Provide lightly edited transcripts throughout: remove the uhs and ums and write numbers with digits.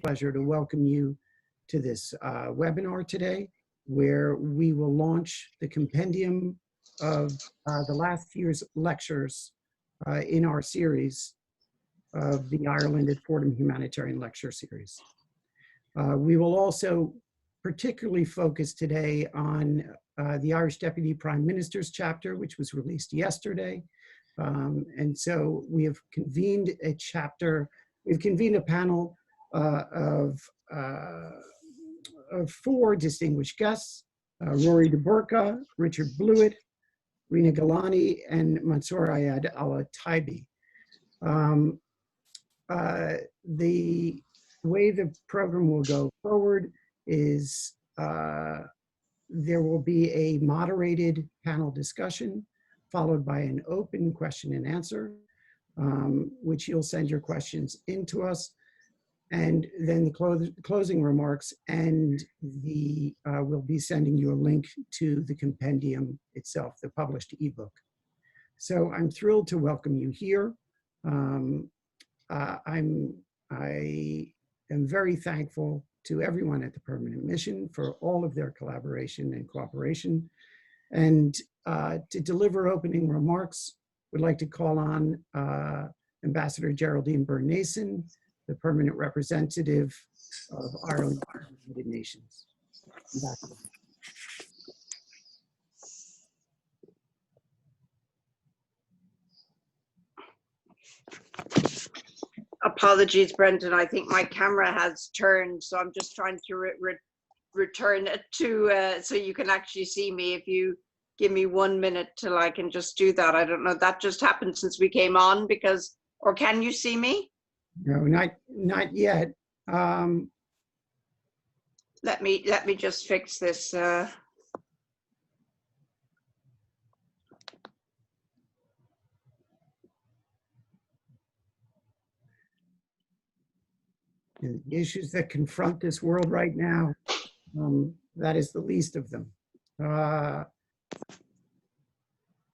pleasure to welcome you to this webinar today, where we will launch the compendium of the last year's lectures in our series of the Ireland at Fordham Humanitarian Lecture Series. We will also particularly focus today on the Irish Deputy Prime Minister's chapter, which was released yesterday. And so we have convened a chapter, we've convened a panel of 4 distinguished guests, Rory de Burka, Richard Blewett, Rina Galani, and Mansour Ayad Al-Taibi. The way the program will go forward is there will be a moderated panel discussion followed by an open question and answer, which you'll send your questions into us, and then the closing remarks, and we'll be sending you a link to the compendium itself, the published ebook. So I'm thrilled to welcome you here. I am very thankful to everyone at the Permanent Mission for all of their collaboration and cooperation. And to deliver opening remarks, we'd like to call on Ambassador Geraldine Byrne-Nason, the permanent representative of Ireland to the United Nations. Ambassador. Apologies, Brendan. I think my camera has turned, so I'm just trying to return it to so you can actually see me. If you give me 1 minute till I can just do that. I don't know. That just happened since we came on, because, or can you see me? No, not yet. Let me just fix this. The issues that confront this world right now, that is the least of them.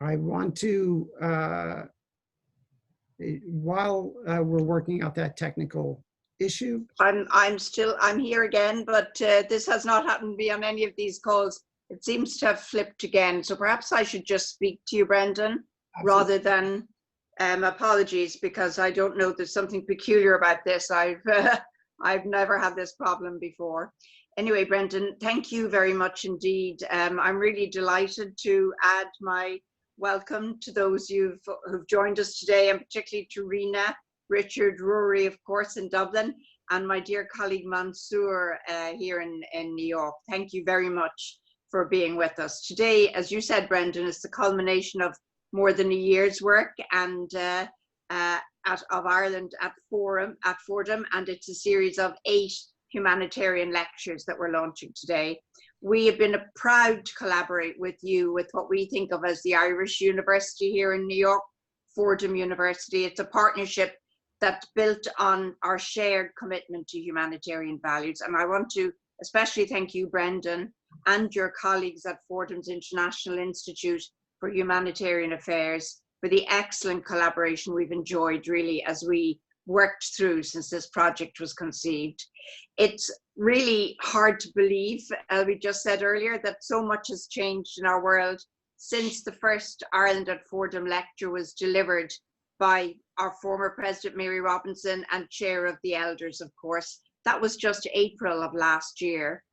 I want to, while we're working out that technical issue. I'm here again, but this has not happened to me on any of these calls. It seems to have flipped again. So perhaps I should just speak to you, Brendan, rather than apologies, because I don't know, there's something peculiar about this. I've never had this problem before. Anyway, Brendan, thank you very much indeed. I'm really delighted to add my welcome to those who've joined us today, and particularly to Rina, Richard, Rory, of course, in Dublin, and my dear colleague Mansour here in New York. Thank you very much for being with us. Today, as you said, Brendan, is the culmination of more than a year's work and of Ireland at Fordham, and it's a series of 8 humanitarian lectures that we're launching today. We have been proud to collaborate with you with what we think of as the Irish University here in New York, Fordham University. It's a partnership that's built on our shared commitment to humanitarian values. And I want to especially thank you, Brendan, and your colleagues at Fordham's International Institute for Humanitarian Affairs for the excellent collaboration we've enjoyed, really, as we worked through since this project was conceived. It's really hard to believe, as we just said earlier, that so much has changed in our world since the first Ireland at Fordham lecture was delivered by our former President Mary Robinson and Chair of the Elders, of course. That was just April of last year.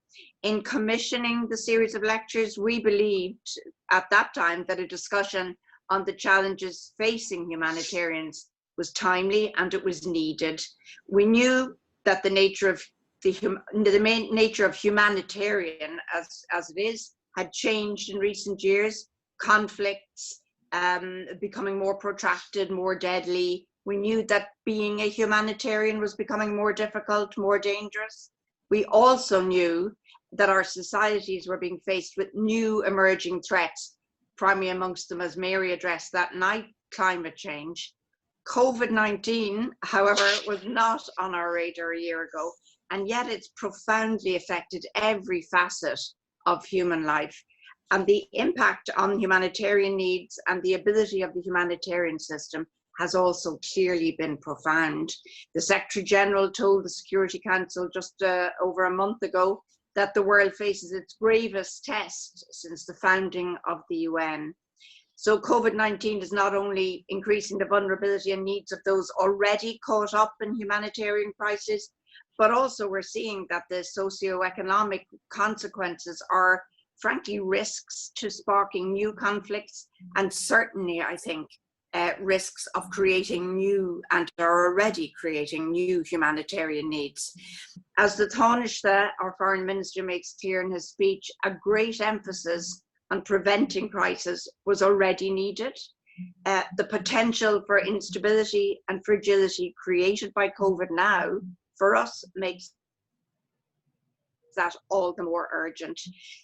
In commissioning the series of lectures, we believed at that time that a discussion on the challenges facing humanitarians was timely and it was needed. We knew that the nature of the main nature of humanitarian as it is had changed in recent years. Conflicts becoming more protracted, more deadly. We knew that being a humanitarian was becoming more difficult, more dangerous. We also knew that our societies were being faced with new emerging threats, primarily amongst them, as Mary addressed that night, climate change. COVID-19, however, was not on our radar a year ago, and yet it's profoundly affected every facet of human life. And the impact on humanitarian needs and the ability of the humanitarian system has also clearly been profound. The Secretary General told the Security Council just over a month ago that the world faces its gravest test since the founding of the UN. So COVID-19 is not only increasing the vulnerability and needs of those already caught up in humanitarian crisis, but also we're seeing that the socioeconomic consequences are frankly risks to sparking new conflicts, and certainly, I think, risks of creating new and are already creating new humanitarian needs. As the Taoiseach, our Foreign Minister, makes clear in his speech, a great emphasis on preventing crisis was already needed. The potential for instability and fragility created by COVID now, for us, makes that all the more urgent.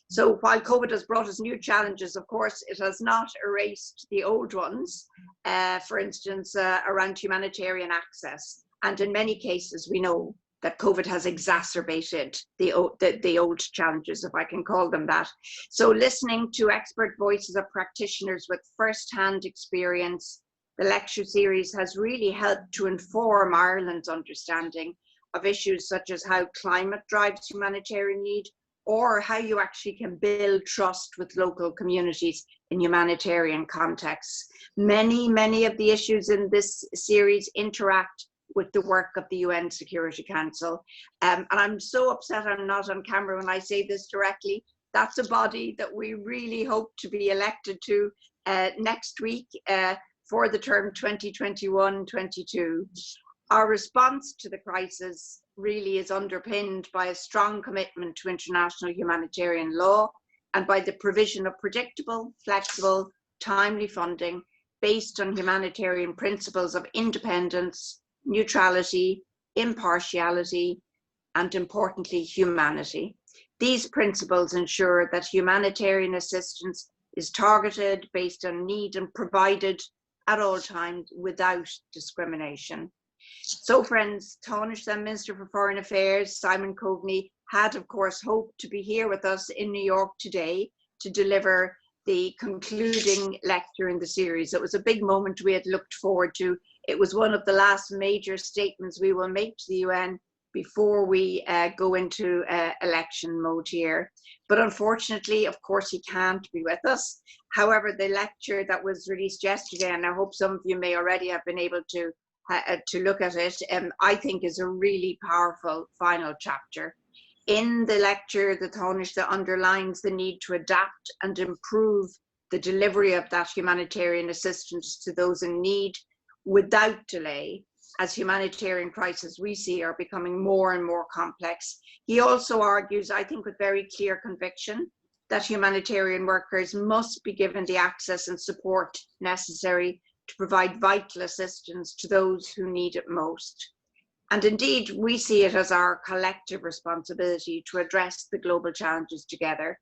So while COVID has brought us new challenges, of course, it has not erased the old ones, for instance, around humanitarian access. And in many cases, we know that COVID has exacerbated the old challenges, if I can call them that. So listening to expert voices of practitioners with first-hand experience, the lecture series has really helped to inform Ireland's understanding of issues such as how climate drives humanitarian need, or how you actually can build trust with local communities in humanitarian contexts. Many of the issues in this series interact with the work of the UN Security Council. And I'm so upset I'm not on camera when I say this directly. That's a body that we really hope to be elected to next week for the term 2021-22. Our response to the crisis really is underpinned by a strong commitment to international humanitarian law and by the provision of predictable, flexible, timely funding based on humanitarian principles of independence, neutrality, impartiality, and importantly, humanity. These principles ensure that humanitarian assistance is targeted based on need and provided at all times without discrimination. So friends, Taoiseach Minister for Foreign Affairs, Simon Coveney, had of course hoped to be here with us in New York today to deliver the concluding lecture in the series. It was a big moment we had looked forward to. It was one of the last major statements we will make to the UN before we go into election mode here. But unfortunately, of course, he can't be with us. However, the lecture that was released yesterday, and I hope some of you may already have been able to look at it, I think is a really powerful final chapter. In the lecture, the Taoiseach underlines the need to adapt and improve the delivery of that humanitarian assistance to those in need without delay, as humanitarian crises we see are becoming more and more complex. He also argues, I think with very clear conviction, that humanitarian workers must be given the access and support necessary to provide vital assistance to those who need it most. And indeed, we see it as our collective responsibility to address the global challenges together.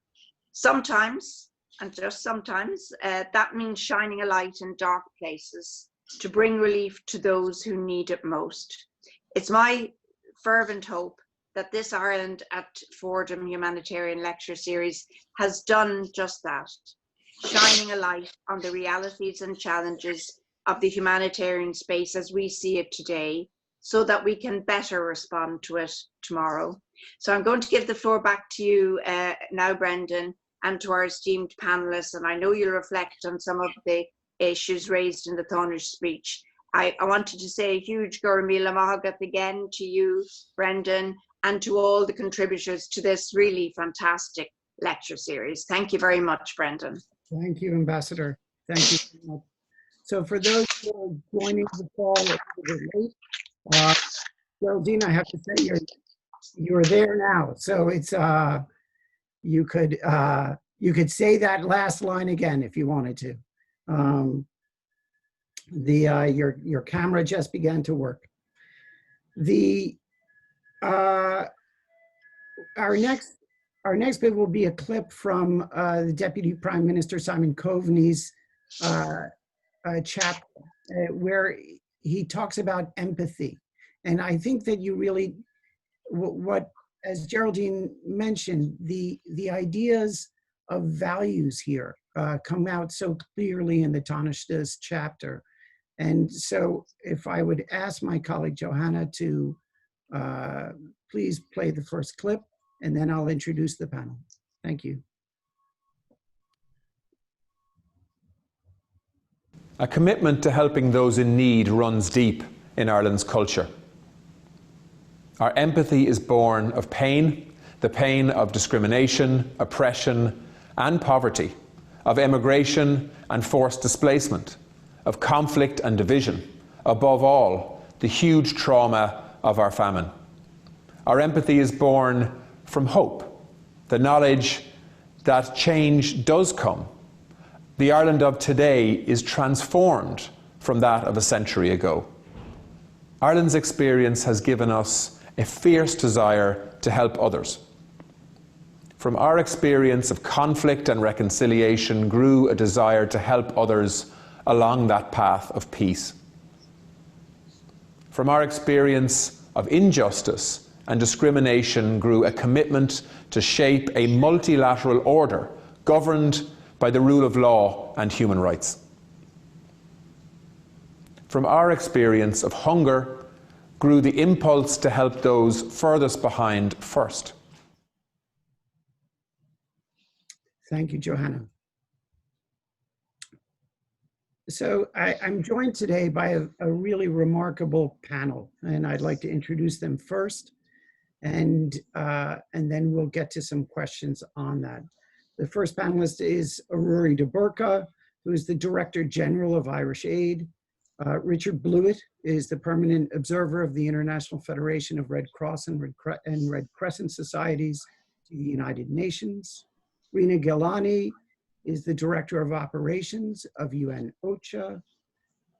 Sometimes, and just sometimes, that means shining a light in dark places to bring relief to those who need it most. It's my fervent hope that this Ireland at Fordham Humanitarian Lecture Series has done just that, shining a light on the realities and challenges of the humanitarian space as we see it today, so that we can better respond to it tomorrow. So I'm going to give the floor back to you now, Brendan, and to our esteemed panelists, and I know you'll reflect on some of the issues raised in the Taoiseach speech. I wanted to say a huge Gurmila Mahagat again to you, Brendan, and to all the contributors to this really fantastic lecture series. Thank you very much, Brendan. Thank you, Ambassador. Thank you very much. So for those who are joining the call a little bit late, Geraldine, I have to say you're there now. So it's you could say that last line again if you wanted to. Your camera just began to work. Our next bit will be a clip from the Deputy Prime Minister Simon Coveney's chapter where he talks about empathy. And I think that you really, as Geraldine mentioned, the ideas of values here come out so clearly in the Taoiseach's chapter. And so if I would ask my colleague Johanna to please play the first clip, and then I'll introduce the panel. Thank you. A commitment to helping those in need runs deep in Ireland's culture. Our empathy is born of pain, the pain of discrimination, oppression, and poverty, of emigration and forced displacement, of conflict and division, above all, the huge trauma of our famine. Our empathy is born from hope, the knowledge that change does come. The Ireland of today is transformed from that of a century ago. Ireland's experience has given us a fierce desire to help others. From our experience of conflict and reconciliation grew a desire to help others along that path of peace. From our experience of injustice and discrimination grew a commitment to shape a multilateral order governed by the rule of law and human rights. From our experience of hunger grew the impulse to help those furthest behind first. Thank you, Johanna. So I'm joined today by a really remarkable panel, and I'd like to introduce them first, and then we'll get to some questions on that. The first panelist is Rory de Burca, who is the Director General of Irish Aid. Richard Blewett is the Permanent Observer of the International Federation of Red Cross and Red Crescent Societies to the United Nations. Rina Gilani is the Director of Operations of UN OCHA.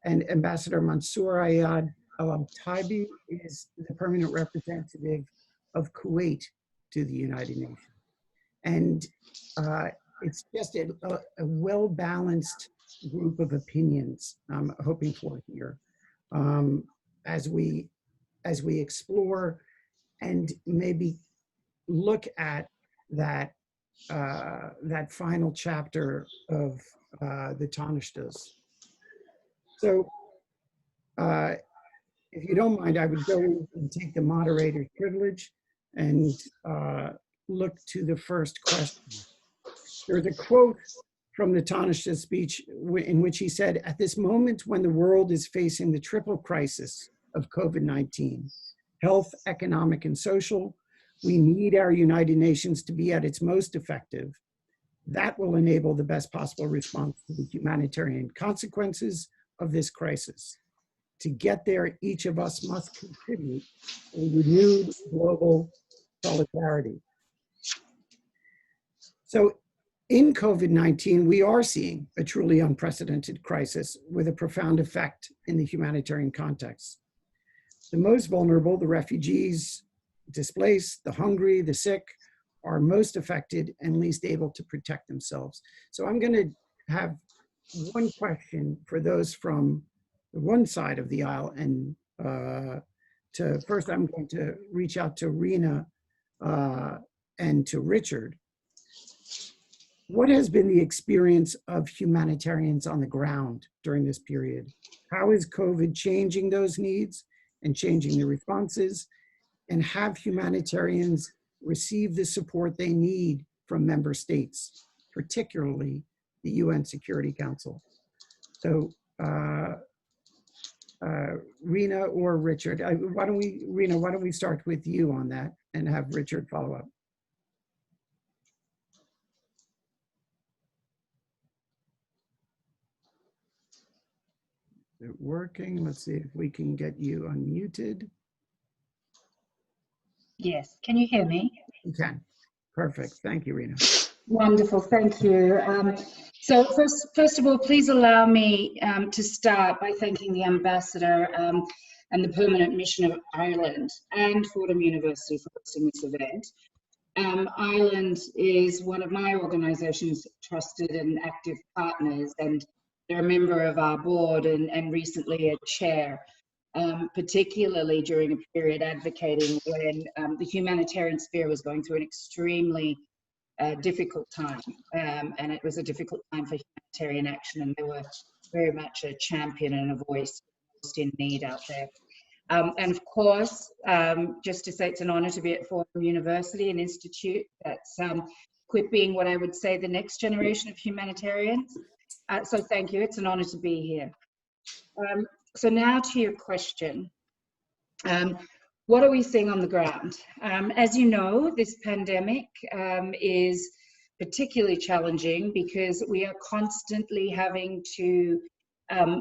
And Ambassador Mansour Ayad Al-Taibi is the Permanent Representative of Kuwait to the United Nations. And it's just a well-balanced group of opinions I'm hoping for here as we explore and maybe look at that final chapter of the Taoiseachtas. So if you don't mind, I would go and take the moderator's privilege and look to the first question. There's a quote from the Taoiseach's speech in which he said, "At this moment when the world is facing the triple crisis of COVID-19, health, economic, and social, we need our United Nations to be at its most effective. That will enable the best possible response to the humanitarian consequences of this crisis. To get there, each of us must contribute a renewed global solidarity." So in COVID-19, we are seeing a truly unprecedented crisis with a profound effect in the humanitarian context. The most vulnerable, the refugees, displaced, the hungry, the sick, are most affected and least able to protect themselves. So I'm going to have one question for those from one side of the aisle, and first I'm going to reach out to Rina and to Richard. What has been the experience of humanitarians on the ground during this period? How is COVID changing those needs and changing the responses? And have humanitarians received the support they need from member states, particularly the UN Security Council? So Rina or Richard, Rina, why don't we start with you on that and have Richard follow up? Is it working? Let's see if we can get you unmuted. Yes, can you hear me? You can. Perfect. Thank you, Rina. Wonderful, thank you. So first of all, please allow me to start by thanking the Ambassador and the Permanent Mission of Ireland and Fordham University for hosting this event. Ireland is one of my organisation's trusted and active partners, and they're a member of our board and recently a chair. Particularly during a period advocating when the humanitarian sphere was going through an extremely difficult time. And it was a difficult time for humanitarian action, and there were very much a champion and a voice most in need out there. And of course, just to say it's an honor to be at Fordham University, an institute that's equipping what I would say the next generation of humanitarians. So thank you, it's an honor to be here. So now to your question. What are we seeing on the ground? As you know, this pandemic is particularly challenging because we are constantly having to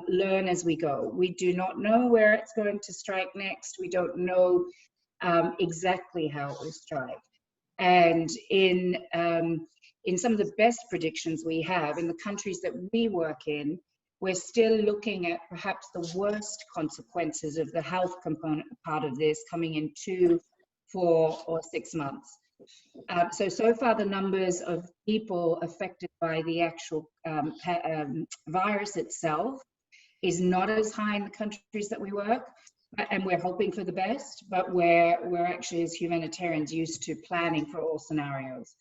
learn as we go. We do not know where it's going to strike next. We don't know exactly how it will strike. And in some of the best predictions we have in the countries that we work in, we're still looking at perhaps the worst consequences of the health component part of this coming in 2, 4, or 6 months. So far the numbers of people affected by the actual virus itself is not as high in the countries that we work, and we're hoping for the best, but we're actually, as humanitarians, used to planning for all scenarios.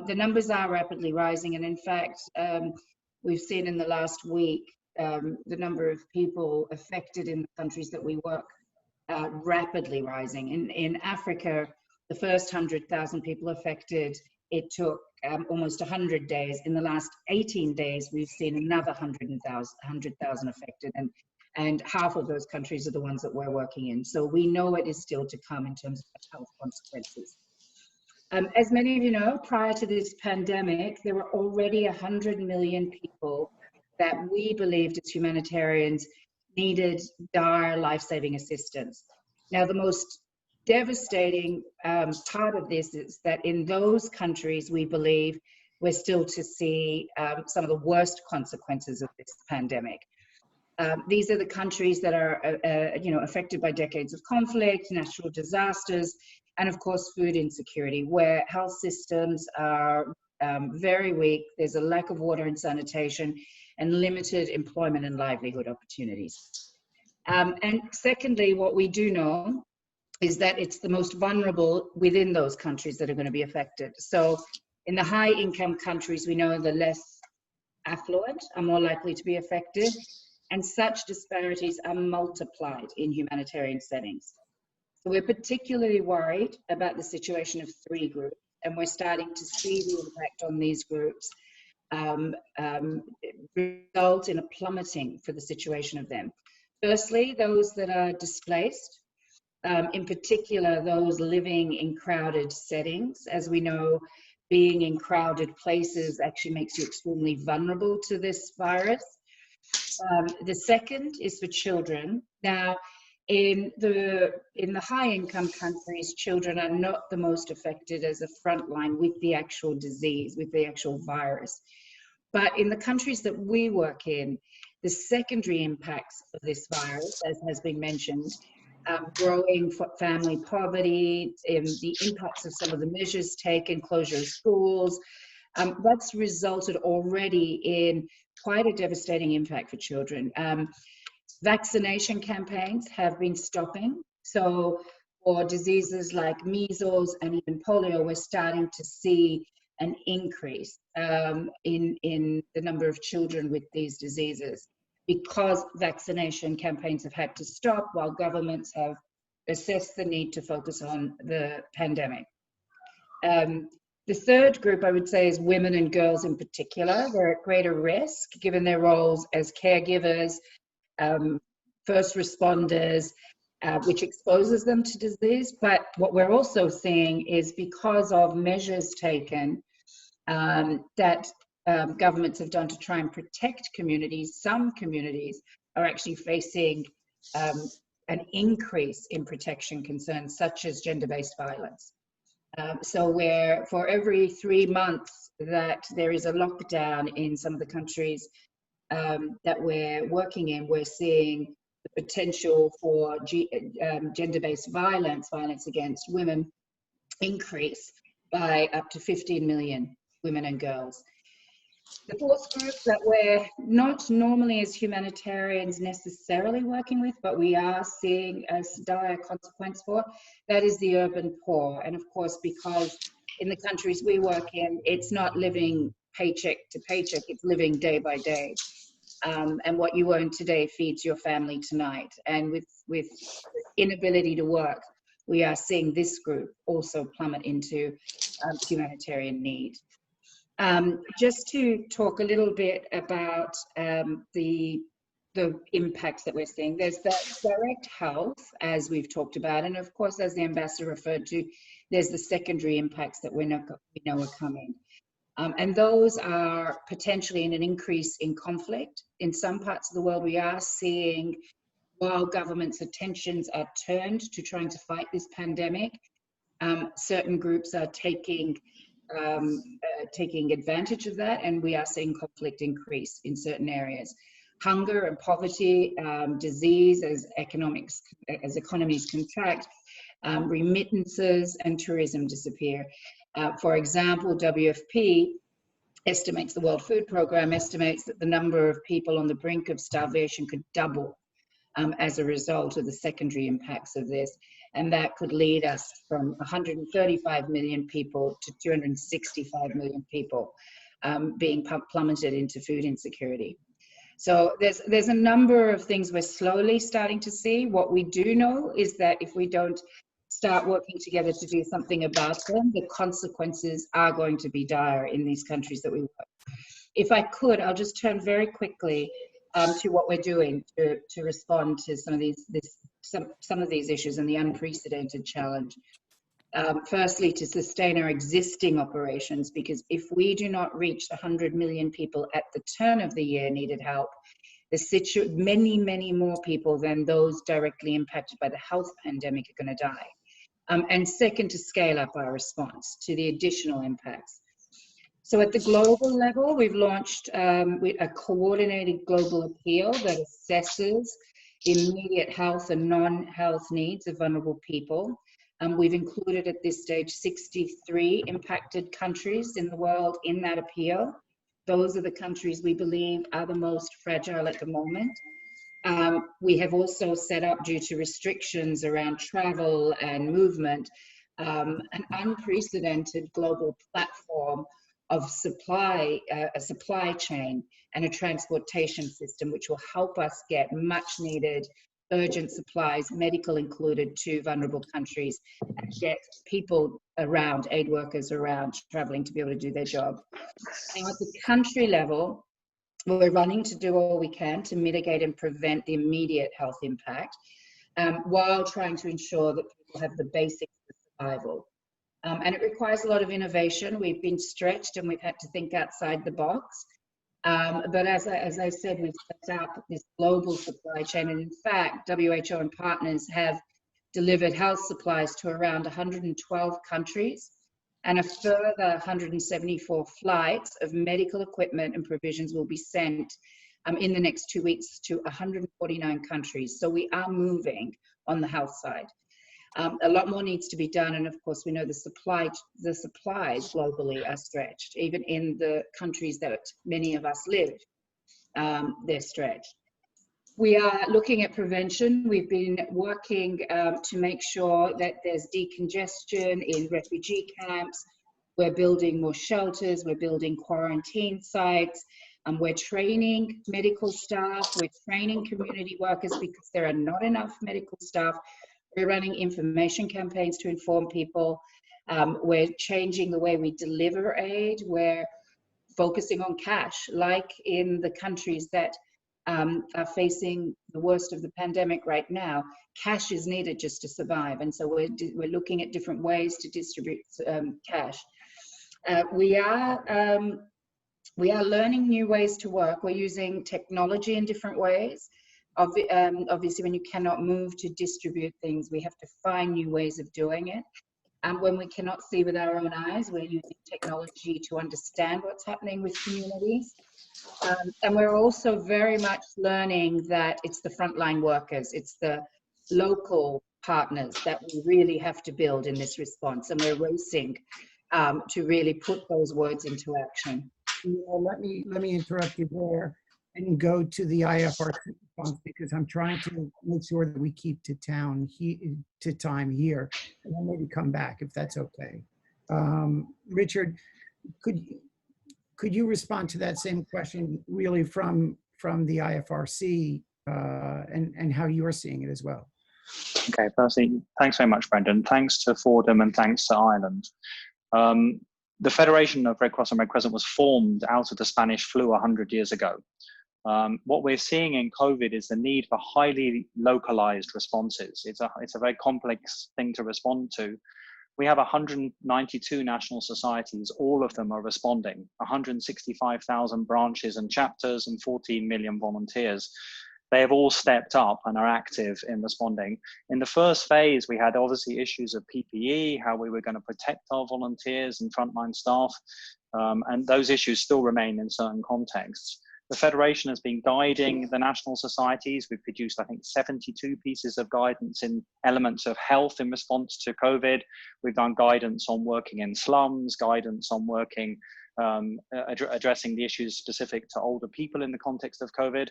The numbers are rapidly rising, and in fact, we've seen in the last week the number of people affected in the countries that we work rapidly rising. In Africa, the first 100,000 people affected, it took almost 100 days. In the last 18 days, we've seen another 100,000 affected, and half of those countries are the ones that we're working in. So we know it is still to come in terms of health consequences. As many of you know, prior to this pandemic, there were already 100 million people that we believed as humanitarians needed dire life-saving assistance. Now, the most devastating part of this is that in those countries, we believe we're still to see some of the worst consequences of this pandemic. These are the countries that are affected by decades of conflict, natural disasters, and of course food insecurity, where health systems are very weak. There's a lack of water and sanitation and limited employment and livelihood opportunities. And secondly, what we do know is that it's the most vulnerable within those countries that are going to be affected. So in the high income countries, we know the less affluent are more likely to be affected, and such disparities are multiplied in humanitarian settings. So we're particularly worried about the situation of 3 groups, and we're starting to see the impact on these groups result in a plummeting for the situation of them. Firstly, those that are displaced, in particular those living in crowded settings. As we know, being in crowded places actually makes you extremely vulnerable to this virus. The second is for children. Now, in the high-income countries, children are not the most affected as a frontline with the actual disease, with the actual virus. But in the countries that we work in, the secondary impacts of this virus, as has been mentioned, growing family poverty, the impacts of some of the measures taken, closure of schools, that's resulted already in quite a devastating impact for children. Vaccination campaigns have been stopping. So for diseases like measles and even polio, we're starting to see an increase in the number of children with these diseases because vaccination campaigns have had to stop while governments have assessed the need to focus on the pandemic. The third group, I would say, is women and girls in particular. They're at greater risk given their roles as caregivers, first responders, which exposes them to disease. But what we're also seeing is because of measures taken that governments have done to try and protect communities, some communities are actually facing an increase in protection concerns such as gender-based violence. So where for every 3 months that there is a lockdown in some of the countries that we're working in, we're seeing the potential for gender-based violence, violence against women, increase by up to 15 million women and girls. The fourth group that we're not normally as humanitarians necessarily working with, but we are seeing a dire consequence for, that is the urban poor. And of course, because in the countries we work in, it's not living paycheck to paycheck, it's living day by day. And what you earn today feeds your family tonight. And with inability to work, we are seeing this group also plummet into humanitarian need. Just to talk a little bit about the impacts that we're seeing. There's the direct health, as we've talked about, and of course, as the ambassador referred to, there's the secondary impacts that we know are coming. And those are potentially in an increase in conflict. In some parts of the world, we are seeing, while governments' attentions are turned to trying to fight this pandemic, certain groups are taking advantage of that, and we are seeing conflict increase in certain areas. Hunger and poverty, disease as economies contract, remittances and tourism disappear. For example, WFP estimates, the World Food Programme estimates that the number of people on the brink of starvation could double as a result of the secondary impacts of this. And that could lead us from 135 million people to 265 million people being plummeted into food insecurity. So there's a number of things we're slowly starting to see. What we do know is that if we don't start working together to do something about them, the consequences are going to be dire in these countries that we work. If I could, I'll just turn very quickly to what we're doing to respond to some of these issues and the unprecedented challenge. Firstly, to sustain our existing operations, because if we do not reach the 100 million people at the turn of the year needed help, many, many more people than those directly impacted by the health pandemic are going to die. And second, to scale up our response to the additional impacts. So at the global level, we've launched a coordinated global appeal that assesses immediate health and non-health needs of vulnerable people. We've included at this stage 63 impacted countries in the world in that appeal. Those are the countries we believe are the most fragile at the moment. We have also set up, due to restrictions around travel and movement, an unprecedented global platform of a supply chain and a transportation system, which will help us get much needed urgent supplies, medical included, to vulnerable countries, and get people around, aid workers around, traveling to be able to do their job. Now, at the country level, we're running to do all we can to mitigate and prevent the immediate health impact, while trying to ensure that people have the basics of survival. And it requires a lot of innovation. We've been stretched and we've had to think outside the box. But as I said, we've set up this global supply chain, and in fact, WHO and partners have delivered health supplies to around 112 countries, and a further 174 flights of medical equipment and provisions will be sent in the next 2 weeks to 149 countries. So we are moving on the health side. A lot more needs to be done, and of course we know the supplies globally are stretched. Even in the countries that many of us live, they're stretched. We are looking at prevention. We've been working to make sure that there's decongestion in refugee camps. We're building more shelters, we're building quarantine sites, and we're training medical staff, we're training community workers because there are not enough medical staff. We're running information campaigns to inform people. We're changing the way we deliver aid. We're focusing on cash, like in the countries that are facing the worst of the pandemic right now. Cash is needed just to survive, and so we're looking at different ways to distribute cash. We are learning new ways to work. We're using technology in different ways. Obviously, when you cannot move to distribute things, we have to find new ways of doing it. And when we cannot see with our own eyes, we're using technology to understand what's happening with communities. And we're also very much learning that it's the frontline workers, it's the local partners that we really have to build in this response. And we're racing to really put those words into action. Let me interrupt you there and go to the IFRC response, because I'm trying to make sure that we keep to time here, and then maybe come back if that's okay. Richard, could you respond to that same question, really from from the IFRC and how you're seeing it as well. Okay, firstly, thanks very much, Brendan. Thanks to Fordham and thanks to Ireland. The Federation of Red Cross and Red Crescent was formed out of the Spanish flu 100 years ago. What we're seeing in COVID is the need for highly localized responses. It's a very complex thing to respond to. We have 192 national societies, all of them are responding, 165,000 branches and chapters and 14 million volunteers. They have all stepped up and are active in responding. In the first phase, we had obviously issues of PPE, how we were going to protect our volunteers and frontline staff, and those issues still remain in certain contexts. The Federation has been guiding the national societies. We've produced, I think, 72 pieces of guidance in elements of health in response to COVID. We've done guidance on working in slums, guidance on working, addressing the issues specific to older people in the context of COVID.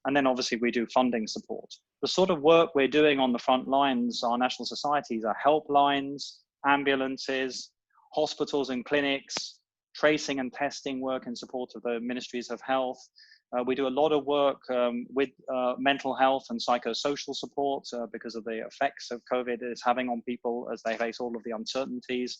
And then obviously we do funding support. The sort of work we're doing on the front lines, our national societies, are helplines, ambulances, hospitals and clinics, tracing and testing work in support of the ministries of health. We do a lot of work with mental health and psychosocial support because of the effects of COVID is having on people as they face all of the uncertainties,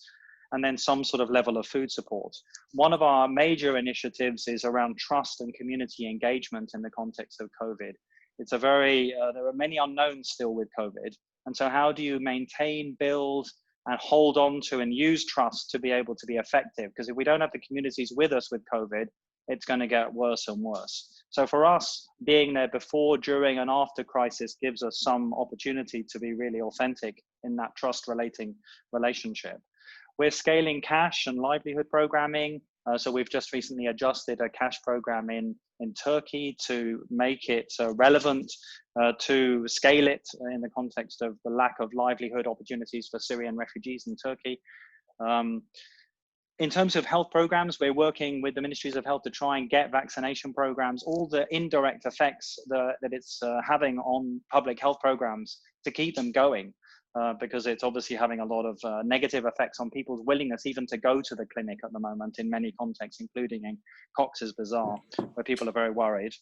and then some sort of level of food support. One of our major initiatives is around trust and community engagement in the context of COVID. It's a very, there are many unknowns still with COVID. And so how do you maintain, build, and hold on to and use trust to be able to be effective? Because if we don't have the communities with us with COVID, it's going to get worse and worse. So for us, being there before, during, and after crisis gives us some opportunity to be really authentic in that trust relationship. We're scaling cash and livelihood programming. So we've just recently adjusted a cash program in Turkey to make it relevant, to scale it in the context of the lack of livelihood opportunities for Syrian refugees in Turkey. In terms of health programs, we're working with the ministries of health to try and get vaccination programs, all the indirect effects that it's having on public health programs to keep them going. Because it's obviously having a lot of negative effects on people's willingness even to go to the clinic at the moment in many contexts, including in Cox's Bazar, where people are very worried.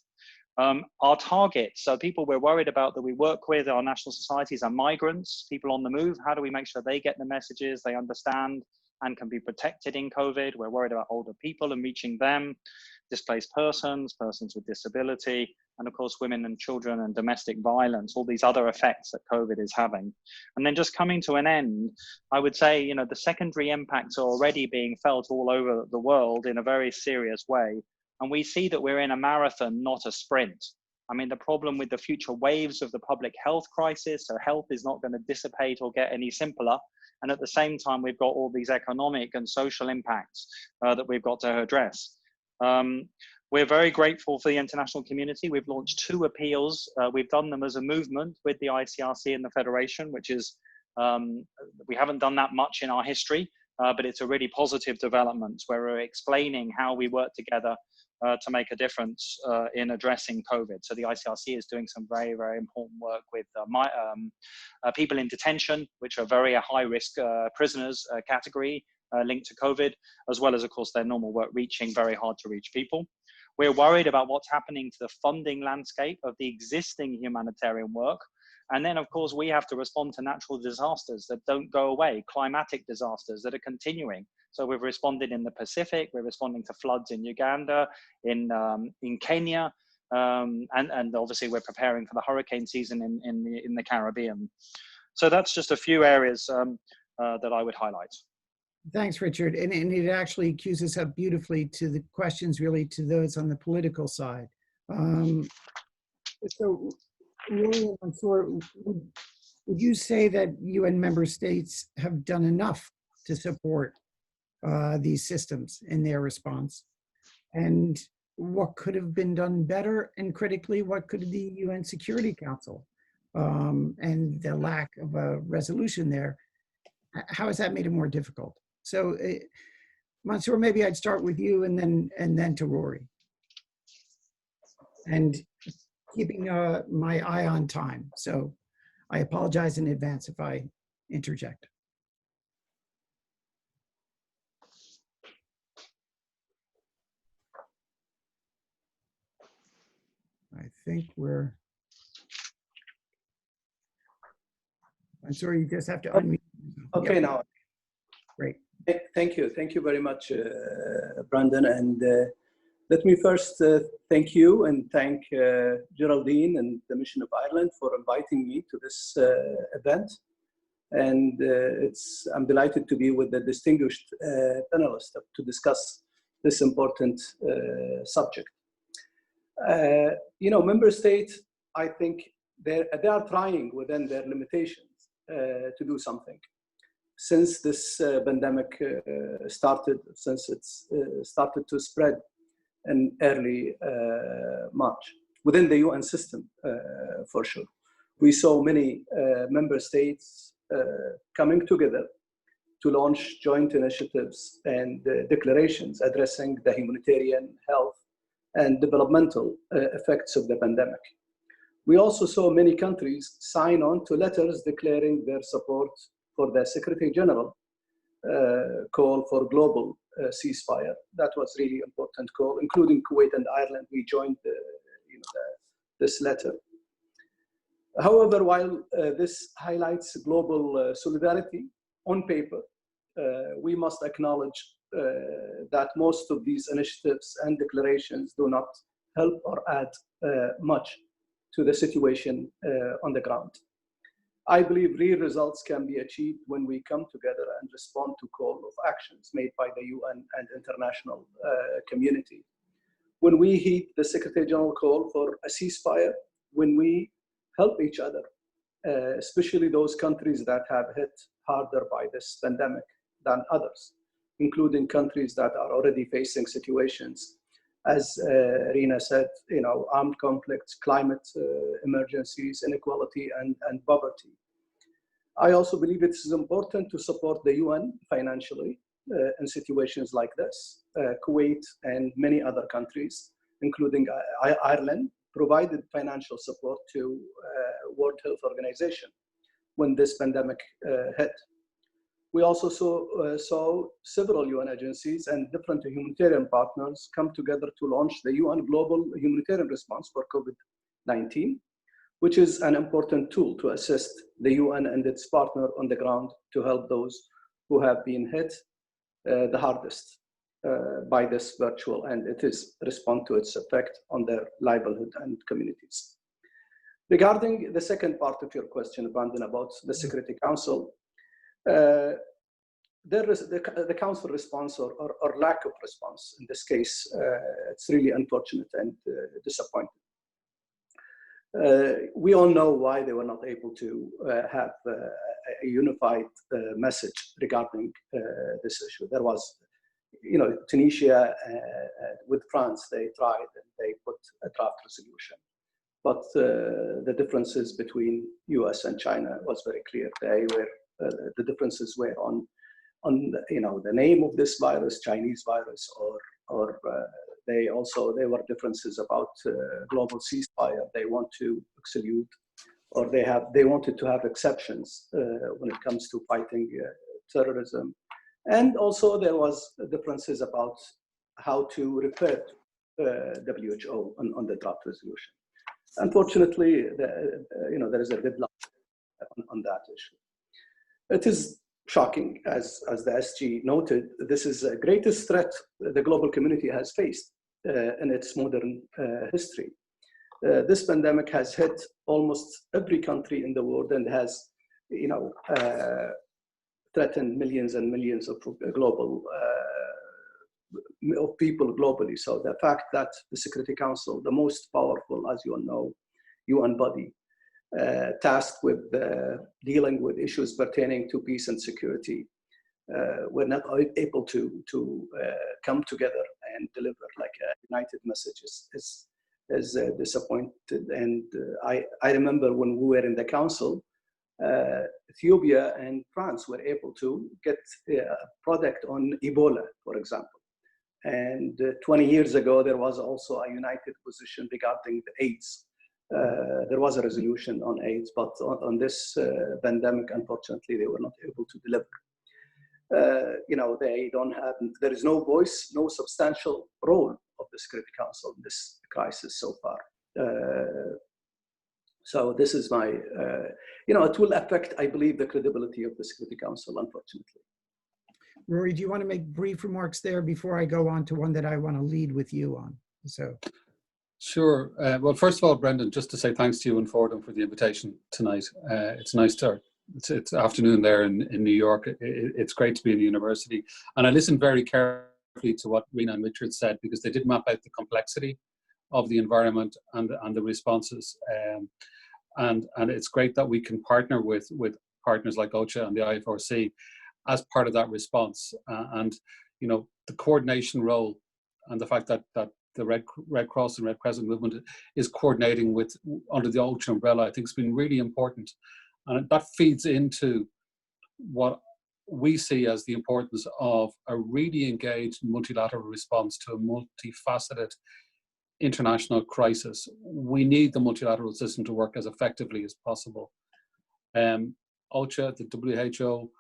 Our targets, so people we're worried about that we work with, our national societies, are migrants, people on the move. How do we make sure they get the messages, they understand, and can be protected in COVID? We're worried about older people and reaching them, displaced persons, persons with disability, and of course, women and children and domestic violence, all these other effects that COVID is having. And then just coming to an end, I would say, you know, the secondary impacts are already being felt all over the world in a very serious way. And we see that we're in a marathon, not a sprint. I mean, the problem with the future waves of the public health crisis, so health is not going to dissipate or get any simpler. And at the same time, we've got all these economic and social impacts that we've got to address. We're very grateful for the international community. We've launched 2 appeals. We've done them as a movement with the ICRC and the Federation, which is, we haven't done that much in our history, but it's a really positive development where we're explaining how we work together to make a difference in addressing COVID. So the ICRC is doing some very, very important work with people in detention, which are very high-risk prisoners category linked to COVID, as well as, of course, their normal work reaching very hard-to-reach people. We're worried about what's happening to the funding landscape of the existing humanitarian work. And then, of course, we have to respond to natural disasters that don't go away, climatic disasters that are continuing. So we've responded in the Pacific, we're responding to floods in Uganda, in Kenya, and obviously we're preparing for the hurricane season in the Caribbean. So that's just a few areas that I would highlight. Thanks, Richard. And it actually cues us up beautifully to the questions really to those on the political side. So, Rory and Mansour, would you say that UN member states have done enough to support these systems in their response? And what could have been done better? And critically, what could the UN Security Council and the lack of a resolution there, how has that made it more difficult? So, Mansour, maybe I'd start with you and then to Rory. And keeping my eye on time. So I apologize in advance if I interject. think we're. I'm sorry, you just have to unmute. Okay, Yep, now. great. Thank you. Thank you very much, Brandon. And let me first thank you and thank Geraldine and the Mission of Ireland for inviting me to this event. And I'm delighted to be with the distinguished panelists to discuss this important subject. Member states, I think they are trying within their limitations to do something. Since this pandemic started, since it's started to spread in early March, within the UN system, for sure. We saw many member states coming together to launch joint initiatives and declarations addressing the humanitarian, health, and developmental effects of the pandemic. We also saw many countries sign on to letters declaring their support for the Secretary General call for global ceasefire. That was really important call, including Kuwait and Ireland. We joined this letter. However, while this highlights global solidarity on paper, we must acknowledge that most of these initiatives and declarations do not help or add much to the situation on the ground. I believe real results can be achieved when we come together and respond to call of actions made by the UN and international community. When we heed the Secretary General call for a ceasefire, when we help each other, especially those countries that have hit harder by this pandemic than others, including countries that are already facing situations, as Rina said, armed conflicts, climate emergencies, inequality, and poverty. I also believe it is important to support the UN financially in situations like this. Kuwait and many other countries, including Ireland, provided financial support to World Health Organization when this pandemic hit. We also saw several UN agencies and different humanitarian partners come together to launch the UN Global Humanitarian Response for COVID-19, which is an important tool to assist the UN and its partner on the ground to help those who have been hit the hardest by this virtual, and it is respond to its effect on their livelihood and communities. Regarding the second part of your question, Brandon, about the Security Council, there is the council response or lack of response in this case. It's really unfortunate and disappointing. We all know why they were not able to have a unified message regarding this issue. There was, Tunisia with France, they tried and they put a draft resolution. But the differences between US and China was very clear. They were the differences were on the name of this virus, Chinese virus, or there were differences about global ceasefire. They want to exclude, or they wanted to have exceptions when it comes to fighting terrorism, and also there was differences about how to refer to WHO on the draft resolution. Unfortunately, there is a deadline on that issue. It is shocking, as the SG noted. This is the greatest threat the global community has faced in its modern history. This pandemic has hit almost every country in the world and has, threatened millions and millions of global of people globally. So the fact that the Security Council, the most powerful, as you all know, UN body, tasked with dealing with issues pertaining to peace and security, were not able to come together and deliver like a united message is disappointed. And I remember when we were in the council, Ethiopia and France were able to get a product on Ebola, for example. And 20 years ago, there was also a united position regarding the AIDS. There was a resolution on AIDS, but on this pandemic, unfortunately, they were not able to deliver. They don't have, there is no voice, no substantial role of the Security Council in this crisis so far. So this is my, it will affect, I believe, the credibility of the Security Council, unfortunately. Rory, do you want to make brief remarks there before I go on to one that I want to lead with you on? So. Sure. Well, first of all, Brendan, just to say thanks to you and Fordham for the invitation tonight. It's nice to, it's afternoon there in New York. It's great to be in the university. And I listened very carefully to what Rena and Richard said, because they did map out the complexity of the environment and the responses. And it's great that we can partner with partners like OCHA and the IFRC as part of that response. And, the coordination role and the fact that the Red Cross and Red Crescent movement is coordinating with under the OCHA umbrella, I think has been really important. And that feeds into what we see as the importance of a really engaged multilateral response to a multifaceted international crisis. We need the multilateral system to work as effectively as possible. OCHA, the WHO,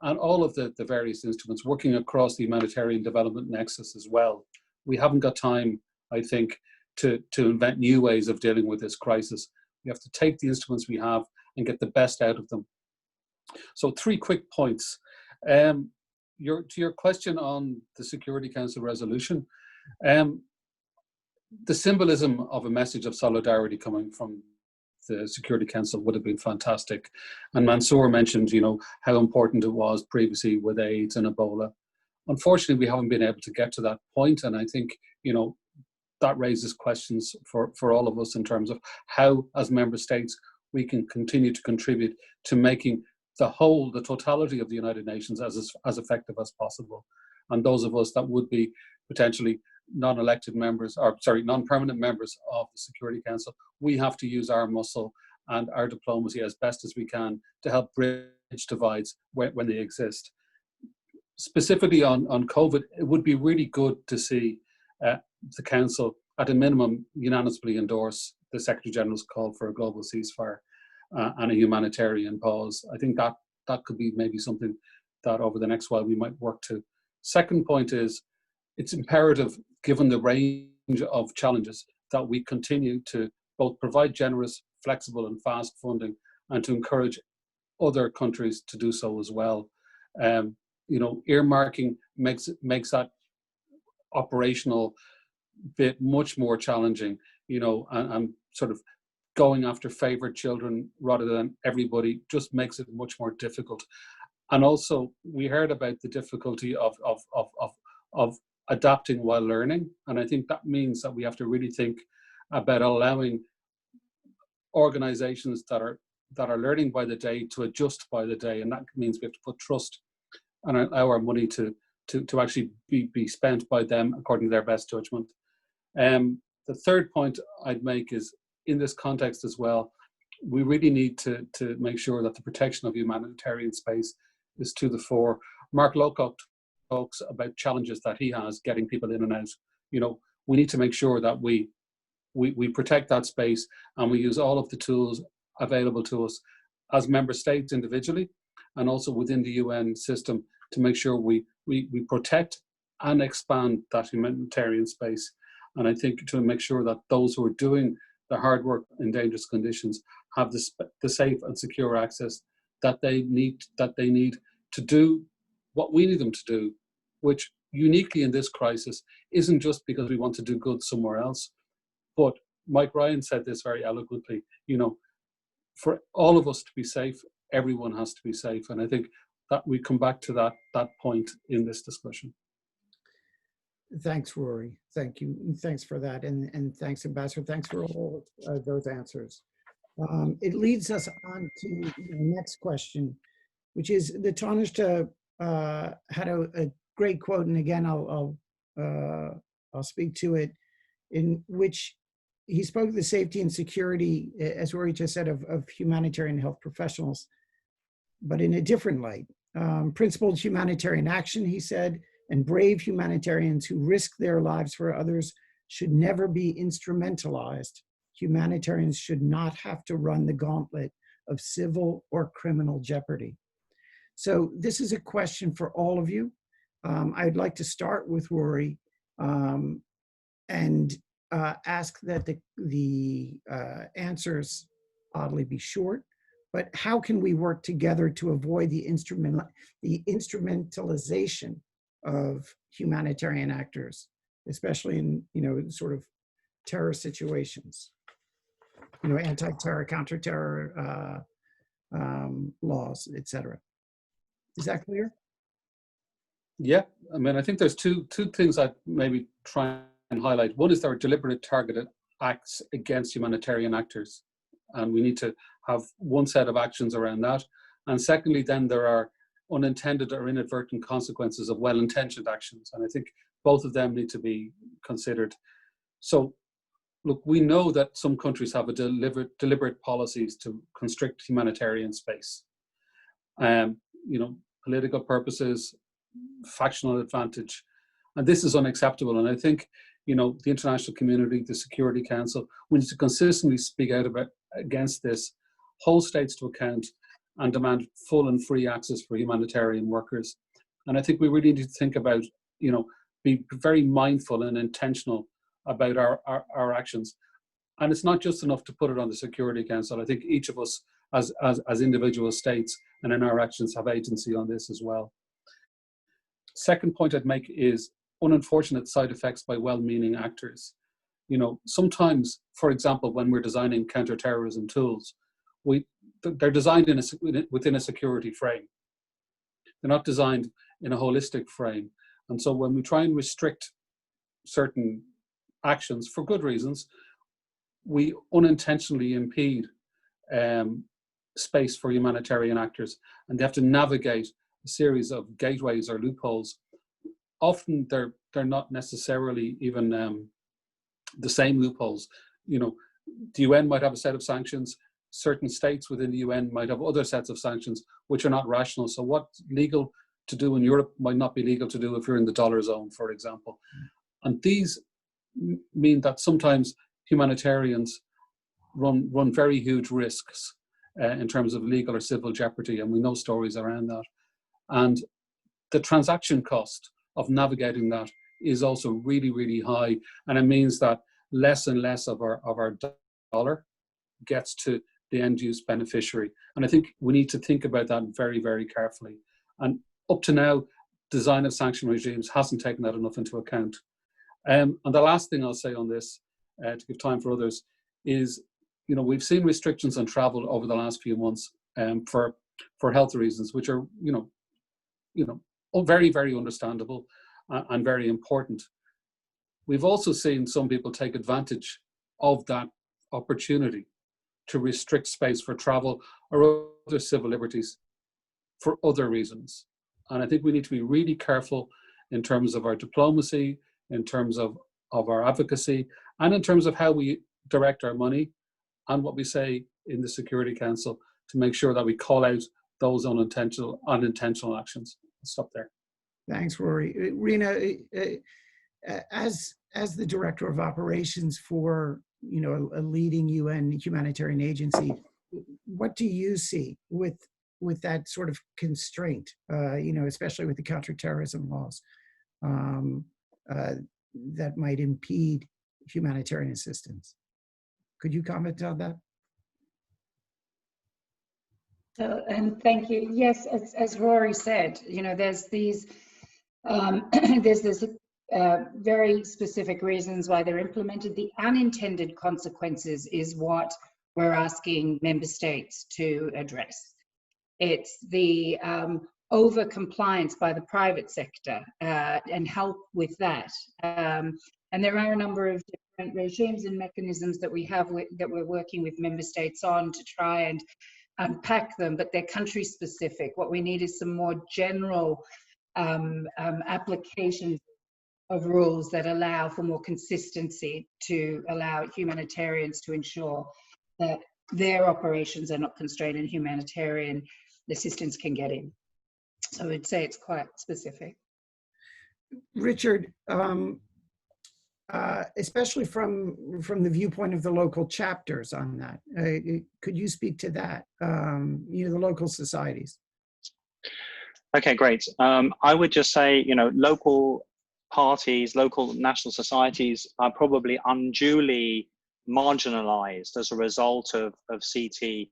and all of the various instruments working across the humanitarian development nexus as well. We haven't got time, I think, to invent new ways of dealing with this crisis. We have to take the instruments we have and get the best out of them. So 3 quick points. To your question on the Security Council resolution, the symbolism of a message of solidarity coming from the Security Council would have been fantastic. And Mansour mentioned, how important it was previously with AIDS and Ebola. Unfortunately, we haven't been able to get to that point, and I think, that raises questions for all of us in terms of how, as member states, we can continue to contribute to making the totality of the United Nations as effective as possible. And those of us that would be potentially non-elected members, or sorry, non-permanent members of the Security Council, we have to use our muscle and our diplomacy as best as we can to help bridge divides when they exist. Specifically on COVID, it would be really good to see the Council, at a minimum, unanimously endorse the Secretary General's call for a global ceasefire and a humanitarian pause. I think that could be maybe something that over the next while we might work to. Second point is, it's imperative, given the range of challenges, that we continue to both provide generous, flexible and fast funding, and to encourage other countries to do so as well. Earmarking makes that operational bit much more challenging, and sort of going after favored children rather than everybody just makes it much more difficult. And also, we heard about the difficulty of adapting while learning, and I think that means that we have to really think about allowing organizations that are learning by the day to adjust by the day, and that means we have to put trust and allow our money to actually be spent by them according to their best judgment. The third point I'd make is, in this context as well, we really need to make sure that the protection of humanitarian space is to the fore. Mark Lowcock talks about challenges that he has getting people in and out. We need to make sure that we protect that space, and we use all of the tools available to us as member states individually and also within the UN system to make sure we protect and expand that humanitarian space. And I think to make sure that those who are doing the hard work in dangerous conditions have the safe and secure access that they need to do what we need them to do, which uniquely in this crisis isn't just because we want to do good somewhere else. But Mike Ryan said this very eloquently, for all of us to be safe, everyone has to be safe. And I think that we come back to that point in this discussion. Thanks, Rory. Thank you. Thanks for that. And thanks, Ambassador. Thanks for all those answers. It leads us on to the next question, which is the Taoiseach had a great quote, and again, I'll speak to it, in which he spoke of the safety and security, as Rory just said, of humanitarian health professionals, but in a different light. Principled humanitarian action, he said, and brave humanitarians who risk their lives for others should never be instrumentalized. Humanitarians should not have to run the gauntlet of civil or criminal jeopardy. So this is a question for all of you. I'd like to start with Rory and ask that the answers oddly be short, but how can we work together to avoid the instrumentalization of humanitarian actors, especially in, sort of terror situations, anti-terror, counter-terror laws, etc. Is that clear? Yeah, I mean, I think there's two things I'd maybe try and highlight. One is there are deliberate targeted acts against humanitarian actors, and we need to have one set of actions around that. And secondly, then there are unintended or inadvertent consequences of well-intentioned actions, and I think both of them need to be considered. So, look, we know that some countries have a deliberate policies to constrict humanitarian space. Political purposes, factional advantage, and this is unacceptable. And I think, the international community, the Security Council, we need to consistently speak out against this, hold states to account, and demand full and free access for humanitarian workers. And I think we really need to think about, be very mindful and intentional about our actions. And it's not just enough to put it on the Security Council. I think each of us as individual states and in our actions have agency on this as well. Second point I'd make is unfortunate side effects by well-meaning actors. Sometimes, for example, when we're designing counter-terrorism tools, they're designed within a security frame. They're not designed in a holistic frame. And so when we try and restrict certain actions for good reasons, we unintentionally impede space for humanitarian actors, and they have to navigate a series of gateways or loopholes. Often they're not necessarily even the same loopholes. The UN might have a set of sanctions. Certain states within the UN might have other sets of sanctions which are not rational. So what's legal to do in Europe might not be legal to do if you're in the dollar zone, for example. And these mean that sometimes humanitarians run very huge risks in terms of legal or civil jeopardy, and we know stories around that. And the transaction cost of navigating that is also really, really high, and it means that less and less of our dollar gets to the end-use beneficiary. And I think we need to think about that very, very carefully. And up to now, design of sanction regimes hasn't taken that enough into account. And the last thing I'll say on this, to give time for others, is we've seen restrictions on travel over the last few months for health reasons, which are very, very understandable and very important. We've also seen some people take advantage of that opportunity to restrict space for travel or other civil liberties for other reasons. And I think we need to be really careful in terms of our diplomacy, in terms of our advocacy, and in terms of how we direct our money and what we say in the Security Council to make sure that we call out those unintentional actions. I'll stop there. Thanks, Rory. Rena, as the director of operations for a leading UN humanitarian agency, what do you see with that sort of constraint? Especially with the counterterrorism laws that might impede humanitarian assistance. Could you comment on that? Thank you. Yes, as Rory said, there's these very specific reasons why they're implemented. The unintended consequences is what we're asking member states to address. It's the over-compliance by the private sector and help with that. And there are a number of different regimes and mechanisms that we have that we're working with member states on to try and unpack them, but they're country specific. What we need is some more general applications of rules that allow for more consistency to allow humanitarians to ensure that their operations are not constrained and humanitarian assistance can get in. So I would say it's quite specific. Richard, especially from the viewpoint of the local chapters on that, could you speak to that, the local societies? Okay, great. I would just say, local parties, local national societies are probably unduly marginalized as a result of CT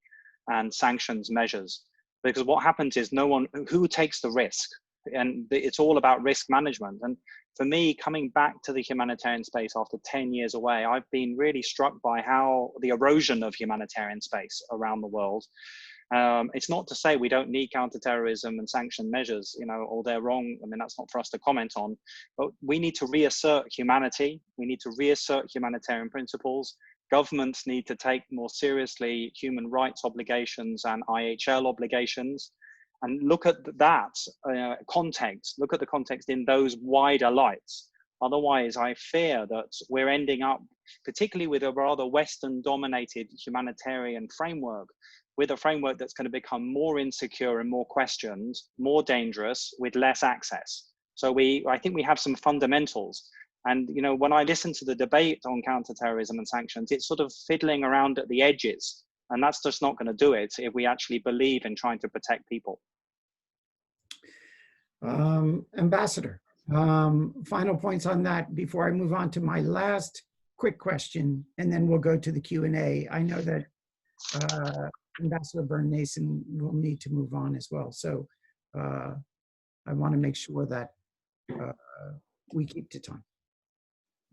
and sanctions measures. Because what happens is no one, who takes the risk? And it's all about risk management. And for me, coming back to the humanitarian space after 10 years away, I've been really struck by how the erosion of humanitarian space around the world. It's not to say we don't need counterterrorism and sanction measures, you know, or they're wrong. I mean, that's not for us to comment on, but we need to reassert humanity. We need to reassert humanitarian principles. Governments need to take more seriously human rights obligations and IHL obligations, and look at that context, look at the context in those wider lights. Otherwise, I fear that we're ending up, particularly with a rather Western-dominated humanitarian framework, with a framework that's going to become more insecure and more questioned, more dangerous, with less access. So I think we have some fundamentals. And, you know, when I listen to the debate on counterterrorism and sanctions, it's sort of fiddling around at the edges. And that's just not going to do it if we actually believe in trying to protect people. Ambassador, final points on that before I move on to my last quick question, and then we'll go to the Q&A. I know that Ambassador Byrne-Nason will need to move on as well. So I want to make sure that we keep to time.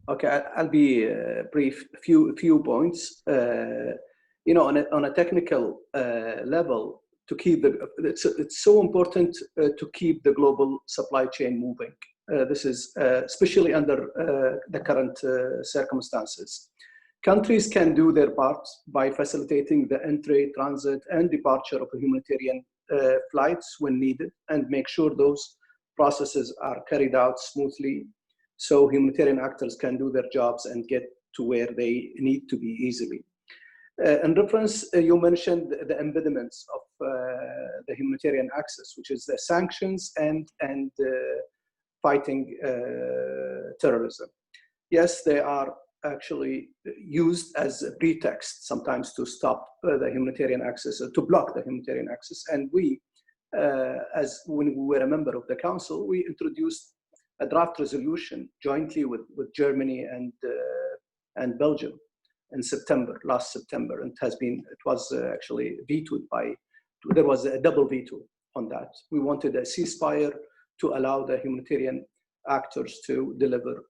Okay, I'll be brief. A few points. You know, on a technical level, to keep it's so important to keep the global supply chain moving. This is especially under the current circumstances. Countries can do their part by facilitating the entry, transit, and departure of humanitarian flights when needed, and make sure those processes are carried out smoothly, so humanitarian actors can do their jobs and get to where they need to be easily. In reference, you mentioned the impediments of the humanitarian access, which is the sanctions and fighting terrorism. Yes, they are actually used as a pretext sometimes to stop the humanitarian access, to block the humanitarian access. And we, as when we were a member of the council, we introduced a draft resolution jointly with Germany and Belgium in September, last September, and it was actually vetoed there was a double veto on that. We wanted a ceasefire to allow the humanitarian actors to deliver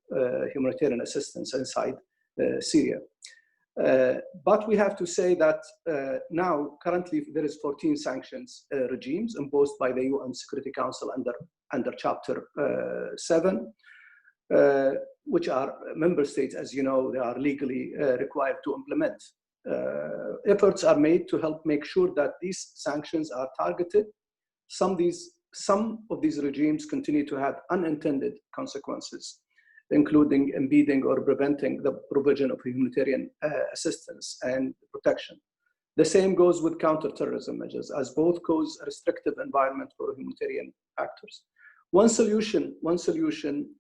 humanitarian assistance inside Syria. But we have to say that now, currently, there is 14 sanctions regimes imposed by the UN Security Council under Chapter 7, which are member states, as you know, they are legally required to implement. Efforts are made to help make sure that these sanctions are targeted. Some of these regimes continue to have unintended consequences, including impeding or preventing the provision of humanitarian assistance and protection. The same goes with counterterrorism measures, as both cause a restrictive environment for humanitarian actors. One solution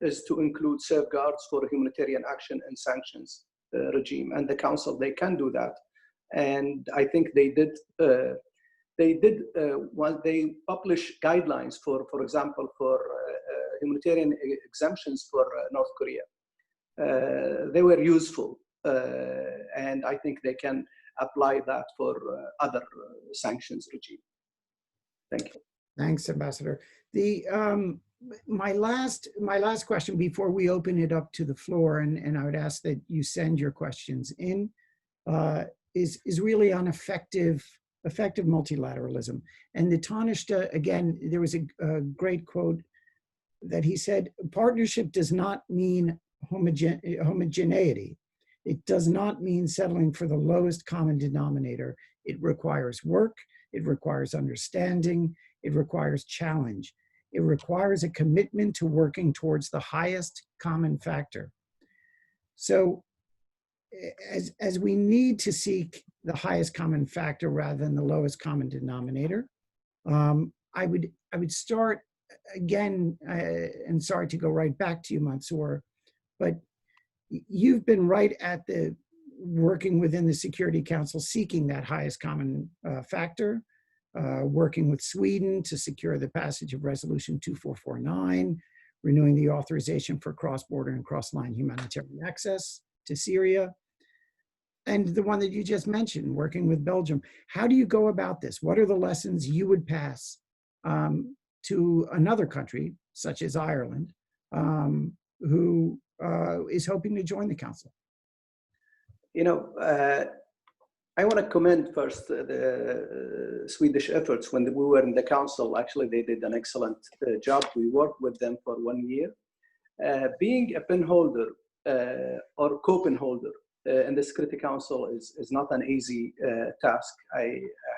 is to include safeguards for humanitarian action and sanctions regime, and the council, they can do that. And I think they did while they publish guidelines for example, for humanitarian exemptions for North Korea. They were useful, and I think they can apply that for other sanctions regime. Thank you. Thanks, Ambassador. My last question before we open it up to the floor, and I would ask that you send your questions in, is really on effective multilateralism. And the Tanishta, again, there was a great quote that he said, partnership does not mean homogeneity. It does not mean settling for the lowest common denominator. It requires work, it requires understanding, it requires challenge. It requires a commitment to working towards the highest common factor. So as we need to seek the highest common factor rather than the lowest common denominator, I would start again, and sorry to go right back to you, Mansour, but you've been right at the working within the Security Council, seeking that highest common factor, working with Sweden to secure the passage of Resolution 2449, renewing the authorization for cross-border and cross-line humanitarian access to Syria. And the one that you just mentioned, working with Belgium. How do you go about this? What are the lessons you would pass to another country, such as Ireland, who is hoping to join the Council? You know, I want to commend first the Swedish efforts when we were in the Council. Actually, they did an excellent job. We worked with them for 1 year. Being a pen holder or co-pen holder in the Security Council is not an easy task. I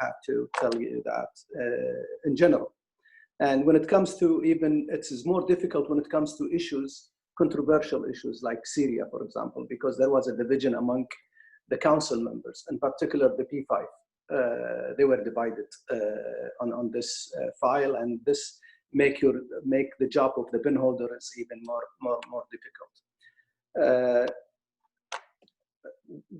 have to tell you that in general. And when it comes to even, it's more difficult when it comes to issues, controversial issues like Syria, for example, because there was a division among the council members, in particular the P5. They were divided on this file, and this make the job of the pen holder is even more difficult.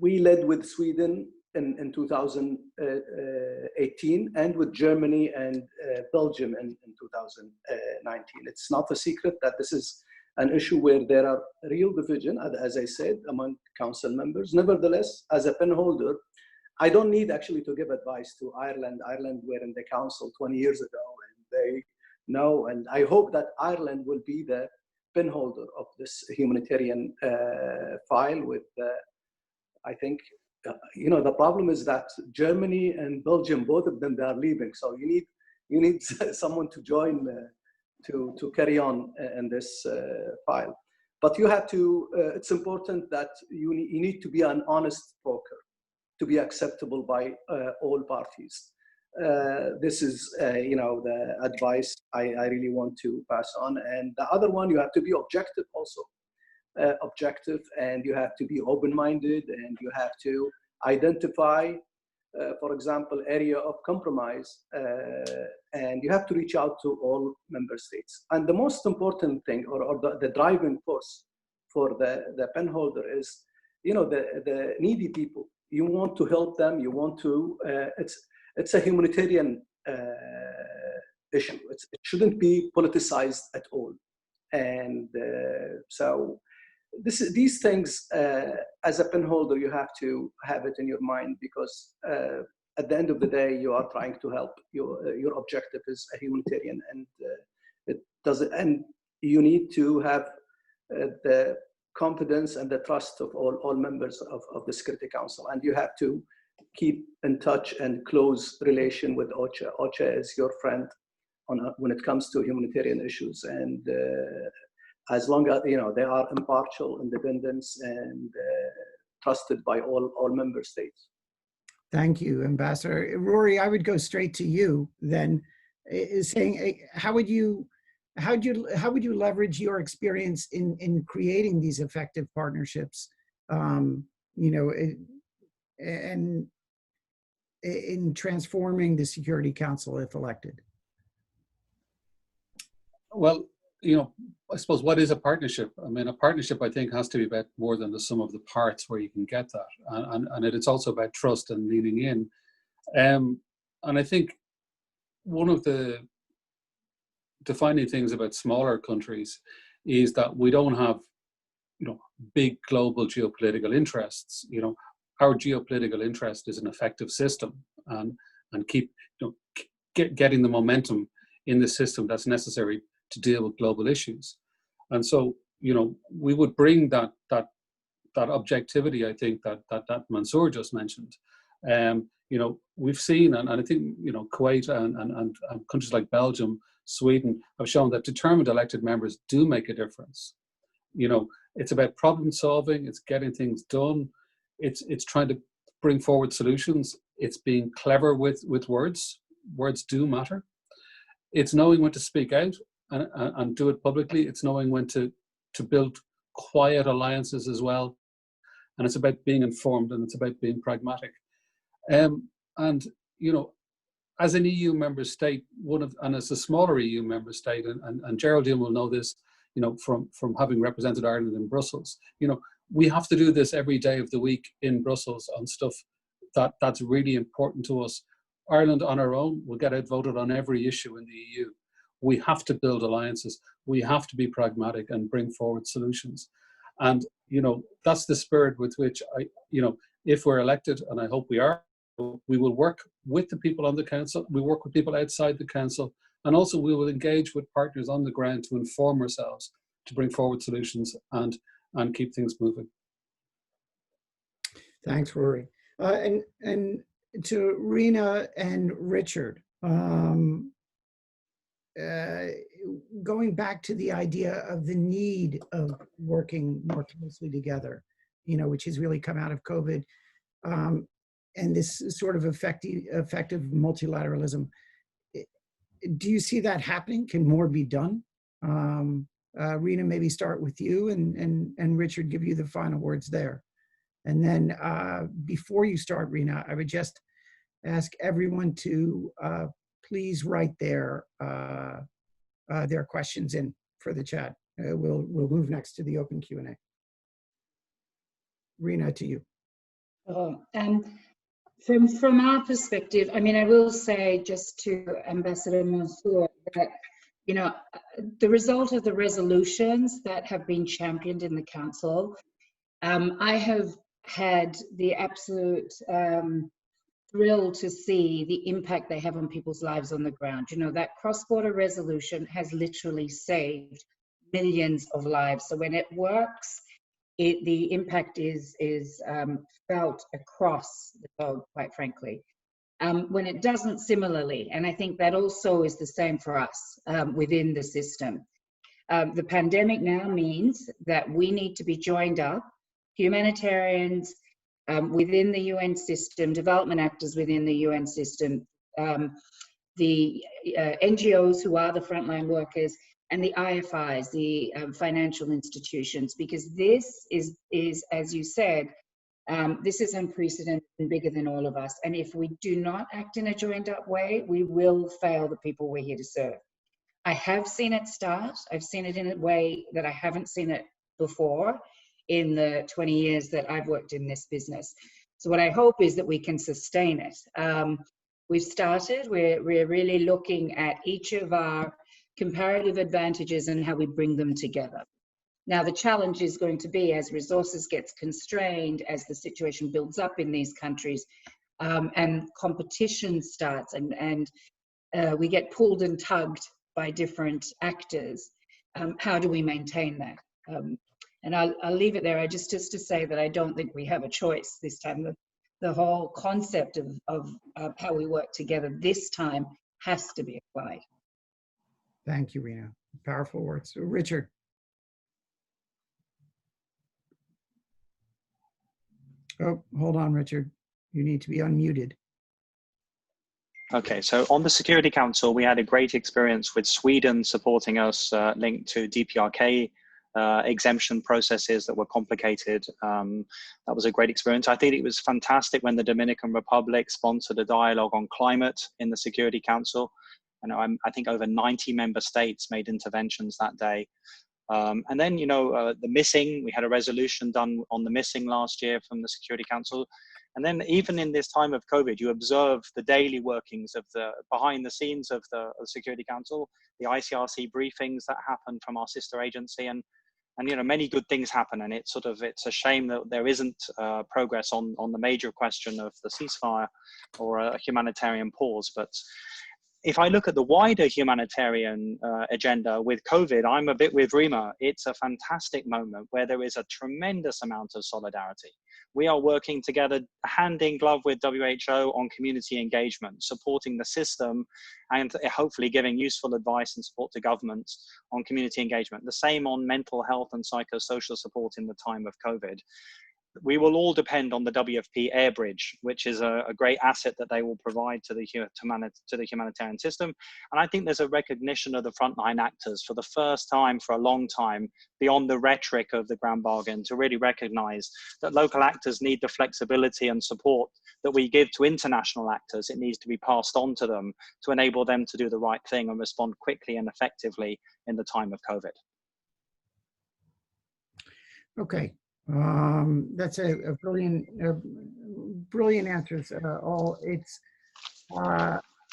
We led with Sweden in 2018 and with Germany and Belgium in 2019. It's not a secret that this is an issue where there are real division, as I said, among council members. Nevertheless, as a pen holder, I don't need actually to give advice to Ireland. Ireland were in the council 20 years ago, and they know, and I hope that Ireland will be the pen holder of this humanitarian file with, I think, you know, the problem is that Germany and Belgium, both of them, they are leaving. So you need someone to join to carry on in this file. But you have to, it's important that you need to be an honest broker to be acceptable by all parties. This is, you know, the advice I really want to pass on. And the other one, you have to be objective also. Objective, and you have to be open-minded, and you have to identify, for example, area of compromise, and you have to reach out to all member states. And the most important thing, or the driving force for the pen holder is, you know, the needy people. You want to help them. You want to. It's a humanitarian issue. It shouldn't be politicized at all, and so. These things, as a pen holder, you have to have it in your mind, because at the end of the day, you are trying to help. Your objective is a humanitarian, and it doesn't. And you need to have the confidence and the trust of all members of the Security Council, and you have to keep in touch and close relation with OCHA. OCHA is your friend when it comes to humanitarian issues, and as long as, you know, they are impartial, independent, and trusted by all member states. Thank you, Ambassador. Rory, I would go straight to you then, saying, how would you leverage your experience in creating these effective partnerships, you know, and in transforming the Security Council if elected? Well, you know, I suppose, what is a partnership? I mean, a partnership, I think, has to be about more than the sum of the parts where you can get that. And it's also about trust and leaning in. And I think one of the defining things about smaller countries is that we don't have, you know, big global geopolitical interests. You know, our geopolitical interest is an effective system, and keep, you know, getting the momentum in the system that's necessary to deal with global issues. And so, you know, we would bring that objectivity, I think, that Mansour just mentioned. You know, we've seen, and I think, you know, Kuwait and countries like Belgium, Sweden have shown that determined elected members do make a difference. You know, it's about problem solving, it's getting things done, it's trying to bring forward solutions, it's being clever with words. Words do matter. It's knowing when to speak out and do it publicly. It's knowing when to build quiet alliances as well. And it's about being informed, and it's about being pragmatic. And, you know, as an EU member state, and as a smaller EU member state, and Geraldine will know this, you know, from having represented Ireland in Brussels, you know, we have to do this every day of the week in Brussels on stuff that's really important to us. Ireland on our own will get outvoted on every issue in the EU. We have to build alliances. We have to be pragmatic and bring forward solutions. And, you know, that's the spirit with which if we're elected, and I hope we are, we will work with the people on the council. We work with people outside the council. And also we will engage with partners on the ground to inform ourselves, to bring forward solutions and keep things moving. Thanks, Rory. And to Rena and Richard, going back to the idea of the need of working more closely together, you know, which has really come out of COVID, and this sort of effective multilateralism. Do you see that happening? Can more be done? Rena, maybe start with you, and Richard, give you the final words there. And then before you start, Rena, I would just ask everyone to please write their questions in for the chat. We'll move next to the open Q&A. Rena, to you. From our perspective, I mean, I will say just to Ambassador Mansour that, you know, the result of the resolutions that have been championed in the council, I have had the absolute thrill to see the impact they have on people's lives on the ground. You know, that cross-border resolution has literally saved millions of lives. So when it works, the impact is felt across the globe, quite frankly. When it doesn't, similarly, and I think that also is the same for us within the system. The pandemic now means that we need to be joined up, humanitarians within the UN system, development actors within the UN system, the NGOs who are the frontline workers, and the IFIs, the financial institutions, because this is, as you said, this is unprecedented and bigger than all of us. And if we do not act in a joined up way, we will fail the people we're here to serve. I have seen it start. I've seen it in a way that I haven't seen it before in the 20 years that I've worked in this business. So what I hope is that we can sustain it. We've started, we're really looking at each of our comparative advantages and how we bring them together. Now, the challenge is going to be as resources gets constrained, as the situation builds up in these countries, and competition starts, and we get pulled and tugged by different actors. How do we maintain that? And I'll leave it there. Just to say that I don't think we have a choice this time. The whole concept of how we work together this time has to be applied. Thank you, Rena. Powerful words. Richard. Oh, hold on, Richard. You need to be unmuted. Okay, so on the Security Council, we had a great experience with Sweden supporting us linked to DPRK exemption processes that were complicated. That was a great experience. I think it was fantastic when the Dominican Republic sponsored a dialogue on climate in the Security Council. And I think over 90 member states made interventions that day. And then, you know, the missing, we had a resolution done on the missing last year from the Security Council. And then even in this time of COVID, you observe the daily workings of the behind the scenes of the Security Council, the ICRC briefings that happen from our sister agency, and you know, many good things happen. And it's a shame that there isn't progress on the major question of the ceasefire or a humanitarian pause. But if I look at the wider humanitarian agenda with COVID, I'm a bit with Rima. It's a fantastic moment where there is a tremendous amount of solidarity. We are working together hand in glove with WHO on community engagement, supporting the system and hopefully giving useful advice and support to governments on community engagement. The same on mental health and psychosocial support in the time of COVID. We will all depend on the WFP air bridge, which is a great asset that they will provide to the humanitarian system. And I think there's a recognition of the frontline actors for the first time for a long time, beyond the rhetoric of the grand bargain, to really recognize that local actors need the flexibility and support that we give to international actors. It needs to be passed on to them to enable them to do the right thing and respond quickly and effectively in the time of COVID. Okay. That's a brilliant answers.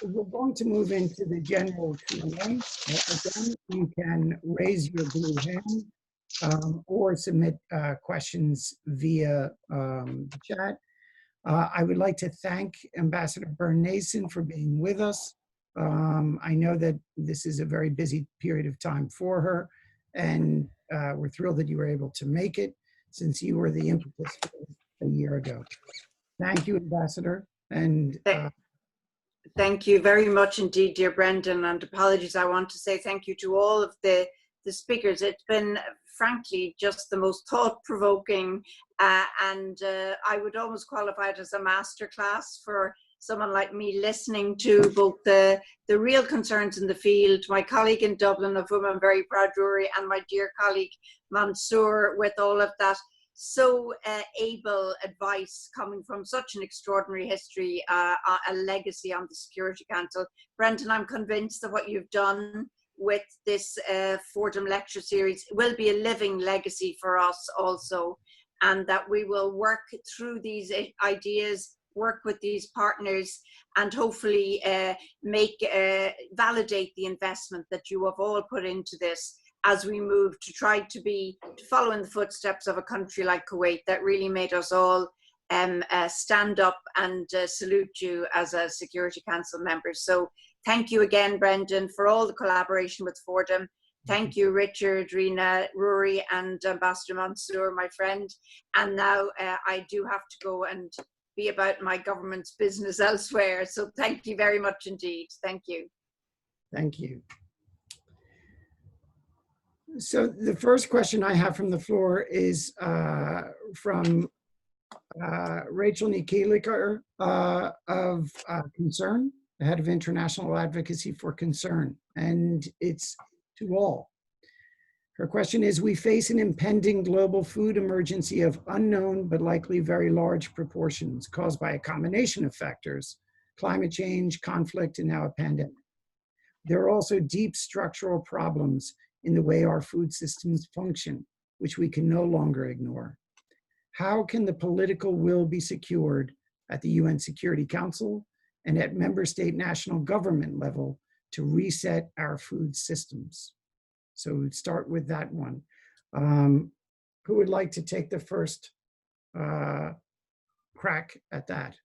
we're going to move into the general Q&A. Again, you can raise your blue hand or submit questions via the chat. I would like to thank Ambassador Byrne-Nason for being with us. I know that this is a very busy period of time for her, and we're thrilled that you were able to make it since you were the impetus for it a year ago. Thank you, Ambassador. And thank you very much indeed, dear Brendan, and apologies. I want to say thank you to all of the speakers. It's been, frankly, just the most thought-provoking, and I would almost qualify it as a masterclass for someone like me, listening to both the real concerns in the field, my colleague in Dublin, of whom I'm very proud, Rory, and my dear colleague Mansour, with all of that so able advice coming from such an extraordinary history, a legacy on the Security Council. Brendan, I'm convinced that what you've done with this Fordham lecture series will be a living legacy for us also, and that we will work through these ideas, work with these partners, and hopefully validate the investment that you have all put into this as we move to try to follow in the footsteps of a country like Kuwait that really made us all stand up and salute you as a Security Council member. So thank you again, Brendan, for all the collaboration with Fordham. Thank you, Richard, Rena, Rory, and Ambassador Mansour, my friend. And now I do have to go and be about my government's business elsewhere. So thank you very much indeed. Thank you. thank you. So the first question I have from the floor is from Rachel Nikiliker of Concern, the head of International Advocacy for Concern, and it's to all. Her question is, we face an impending global food emergency of unknown but likely very large proportions caused by a combination of factors, climate change, conflict, and now a pandemic. There are also deep structural problems in the way our food systems function, which we can no longer ignore. How can the political will be secured at the UN Security Council and at member state national government level to reset our food systems? So we'd start with that one. Who would like to take the first crack at that?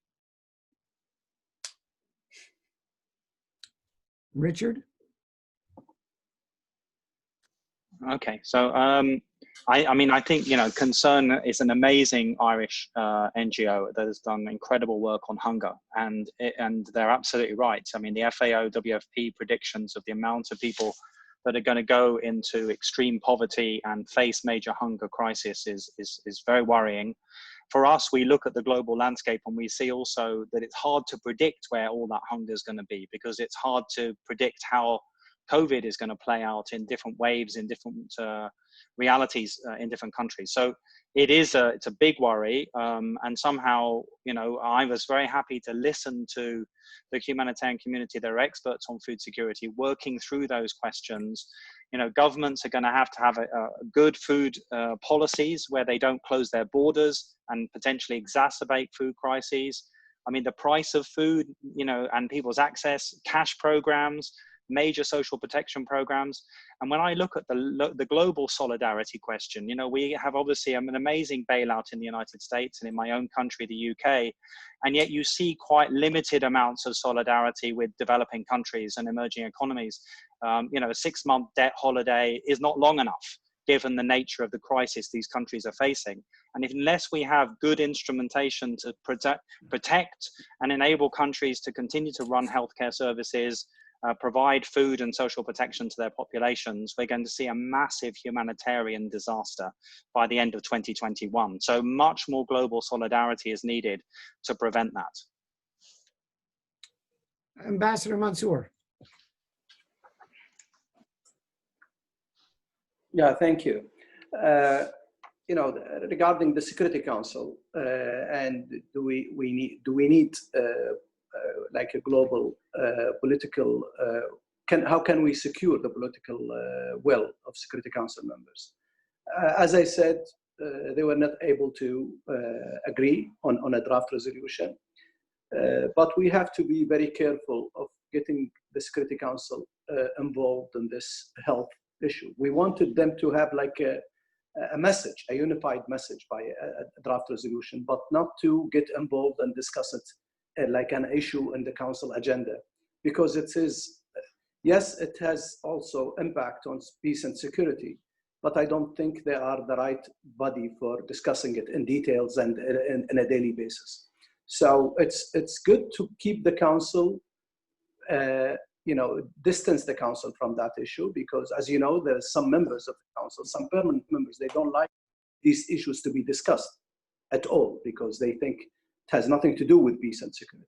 Richard? Okay, so I mean, I think, you know, Concern is an amazing Irish NGO that has done incredible work on hunger, and they're absolutely right. I mean, the FAO WFP predictions of the amount of people that are going to go into extreme poverty and face major hunger crisis is very worrying. For us, we look at the global landscape and we see also that it's hard to predict where all that hunger is going to be, because it's hard to predict how COVID is going to play out in different waves, in different realities in different countries. So it's a big worry, and somehow, you know, I was very happy to listen to the humanitarian community. They're experts on food security, working through those questions. You know, governments are going to have a good food policies where they don't close their borders and potentially exacerbate food crises. I mean, the price of food, you know, and people's access, cash programs, major social protection programs. And when I look at the global solidarity question, you know, we have obviously an amazing bailout in the United States and in my own country, the UK, and yet you see quite limited amounts of solidarity with developing countries and emerging economies. You know, a 6-month debt holiday is not long enough, given the nature of the crisis these countries are facing. And unless we have good instrumentation to protect and enable countries to continue to run healthcare services, provide food and social protection to their populations, we're going to see a massive humanitarian disaster by the end of 2021. So much more global solidarity is needed to prevent that. Ambassador Mansour. Yeah, thank you. You know, regarding the Security Council, and do we need like a global political, how can we secure the political will of Security Council members? As I said, they were not able to agree on a draft resolution, but we have to be very careful of getting the Security Council involved in this health issue. We wanted them to have like a message, a unified message by a draft resolution, but not to get involved and discuss it like an issue in the council agenda, because it is, yes, it has also impact on peace and security, but I don't think they are the right body for discussing it in details and in a daily basis. So it's good to keep the council, distance the council from that issue, because as you know, there's some members of the council, some permanent members, they don't like these issues to be discussed at all because they think it has nothing to do with peace and security.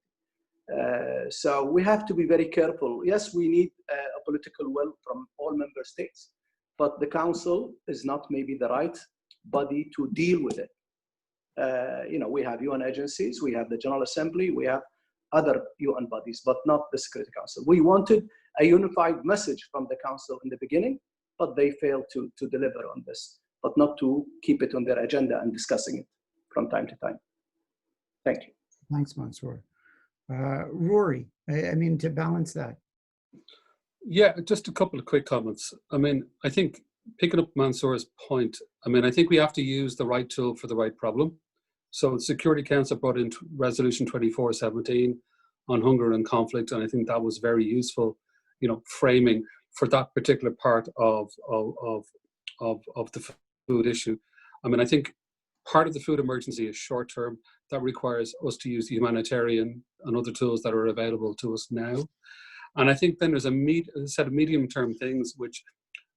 So we have to be very careful. Yes, we need a political will from all member states, but the council is not maybe the right body to deal with it. We have UN agencies, we have the General Assembly, we have other UN bodies, but not the Security Council. We wanted a unified message from the council in the beginning, but they failed to deliver on this, but not to keep it on their agenda and discussing it from time to time. Thank you. Thanks, Mansour. Rory, I mean, to balance that. Yeah, just a couple of quick comments. I mean, I think picking up Mansour's point, I mean, I think we have to use the right tool for the right problem. So the Security Council brought in Resolution 2417 on hunger and conflict, and I think that was very useful, framing for that particular part of the food issue. I mean, I think part of the food emergency is short term. That requires us to use the humanitarian and other tools that are available to us now. And I think then there's a set of medium-term things which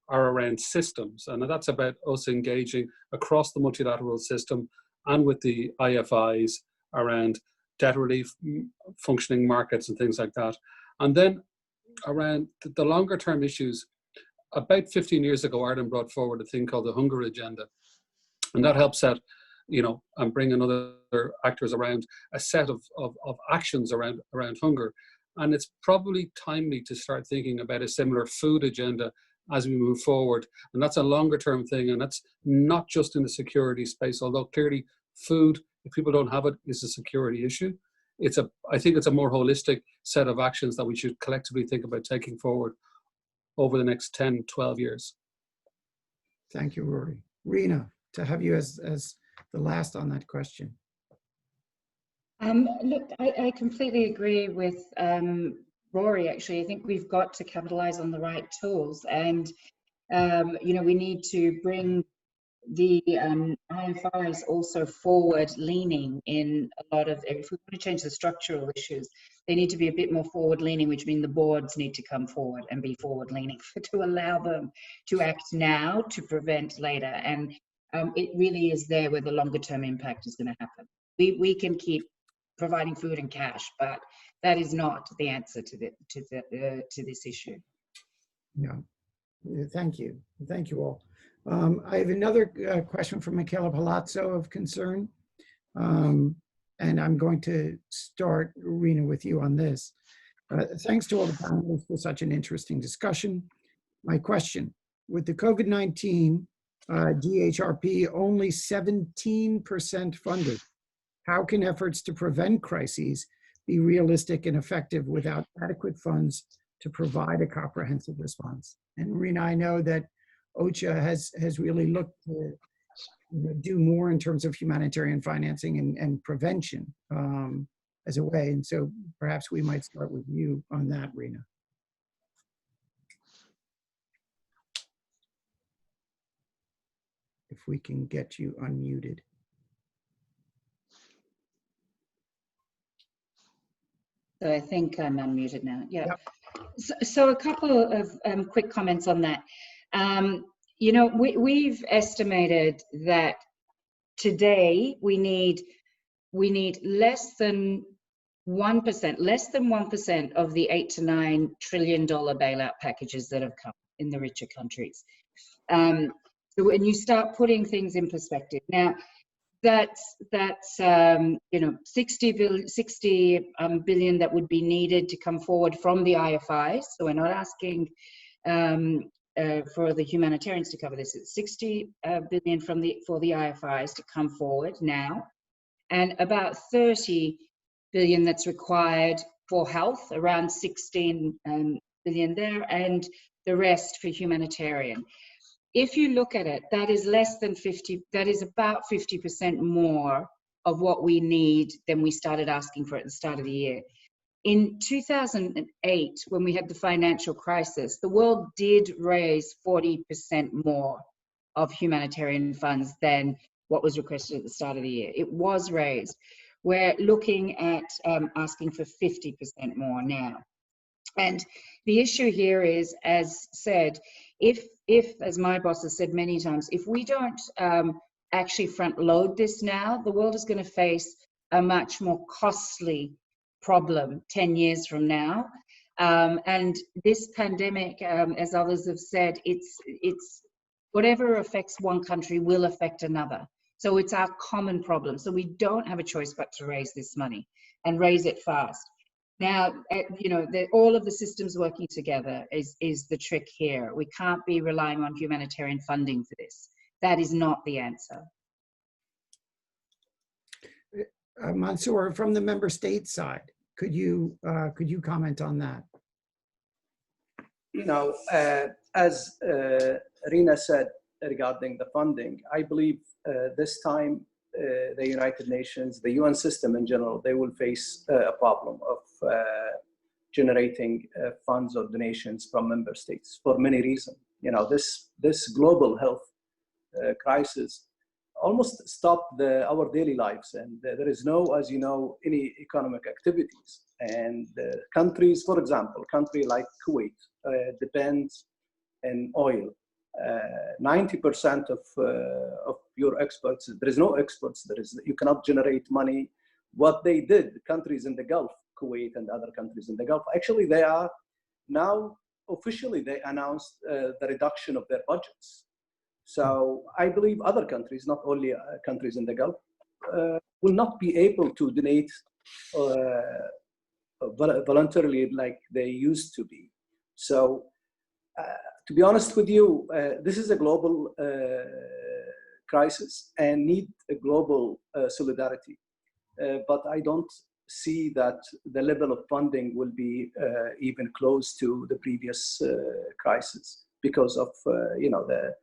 are around systems, and that's about us engaging across the multilateral system and with the IFIs around debt relief, functioning markets and things like that. And then around the longer-term issues, about 15 years ago, Ireland brought forward a thing called the Hunger Agenda, and that helps set, and bring in other actors around a set of actions around hunger. And it's probably timely to start thinking about a similar food agenda as we move forward. And that's a longer term thing. And that's not just in the security space, although clearly food, if people don't have it, is a security issue. I think it's a more holistic set of actions that we should collectively think about taking forward over the next 10, 12 years. Thank you, Rory. Rina, to have you as the last on that question. Look, I completely agree with Rory, actually. I think we've got to capitalize on the right tools, and we need to bring the IFIs also forward leaning in a lot of, if we want to change the structural issues, they need to be a bit more forward leaning, which means the boards need to come forward and be forward leaning to allow them to act now to prevent later. And it really is there where the longer term impact is going to happen. We can keep providing food and cash, but that is not the answer to this issue. No, thank you. Thank you all. I have another question from Michela Palazzo of Concern. And I'm going to start, Rina, with you on this. Thanks to all the panelists for such an interesting discussion. My question, with the COVID-19 DHRP only 17% funded, how can efforts to prevent crises be realistic and effective without adequate funds to provide a comprehensive response? And Rina, I know that OCHA has really looked to do more in terms of humanitarian financing and prevention as a way. And so perhaps we might start with you on that, Rina. If we can get you unmuted. So I think I'm unmuted now. Yeah. Yep. So a couple of quick comments on that. We've estimated that today we need less than 1% of the $8 to $9 trillion bailout packages that have come in the richer countries. So when you start putting things in perspective, now that's 60 billion that would be needed to come forward from the IFIs. So we're not asking for the humanitarians to cover this. It's 60 billion for the IFIs to come forward now, and about 30 billion that's required for health, around 16 billion there, and the rest for humanitarian. If you look at it, that is less than 50, that is about 50% more of what we need than we started asking for at the start of the year. In 2008, when we had the financial crisis, the world did raise 40% more of humanitarian funds than what was requested at the start of the year. It was raised. We're looking at asking for 50% more now. And the issue here is, as said, if as my boss has said many times, if we don't actually front load this now, the world is going to face a much more costly problem 10 years from now. And this pandemic, as others have said, it's whatever affects one country will affect another. So it's our common problem. So we don't have a choice but to raise this money and raise it fast. Now, you know, all of the systems working together is the trick here. We can't be relying on humanitarian funding for this. That is not the answer. Mansour, from the member state side, could you comment on that? You know, as Rina said regarding the funding, I believe this time the United Nations, the UN system in general, they will face a problem of generating funds or donations from member states for many reasons. You know, this global health crisis almost stopped our daily lives, and there is no, as you know, any economic activities. And countries, for example, a country like Kuwait depends on oil. 90% of your exports, there is no exports, you cannot generate money. What they did, countries in the Gulf, Kuwait and other countries in the Gulf, actually they are now officially, they announced the reduction of their budgets. So I believe other countries, not only countries in the Gulf, will not be able to donate voluntarily like they used to be. So to be honest with you, this is a global crisis and need a global solidarity. But I don't see that the level of funding will be even close to the previous crisis because of, you know, there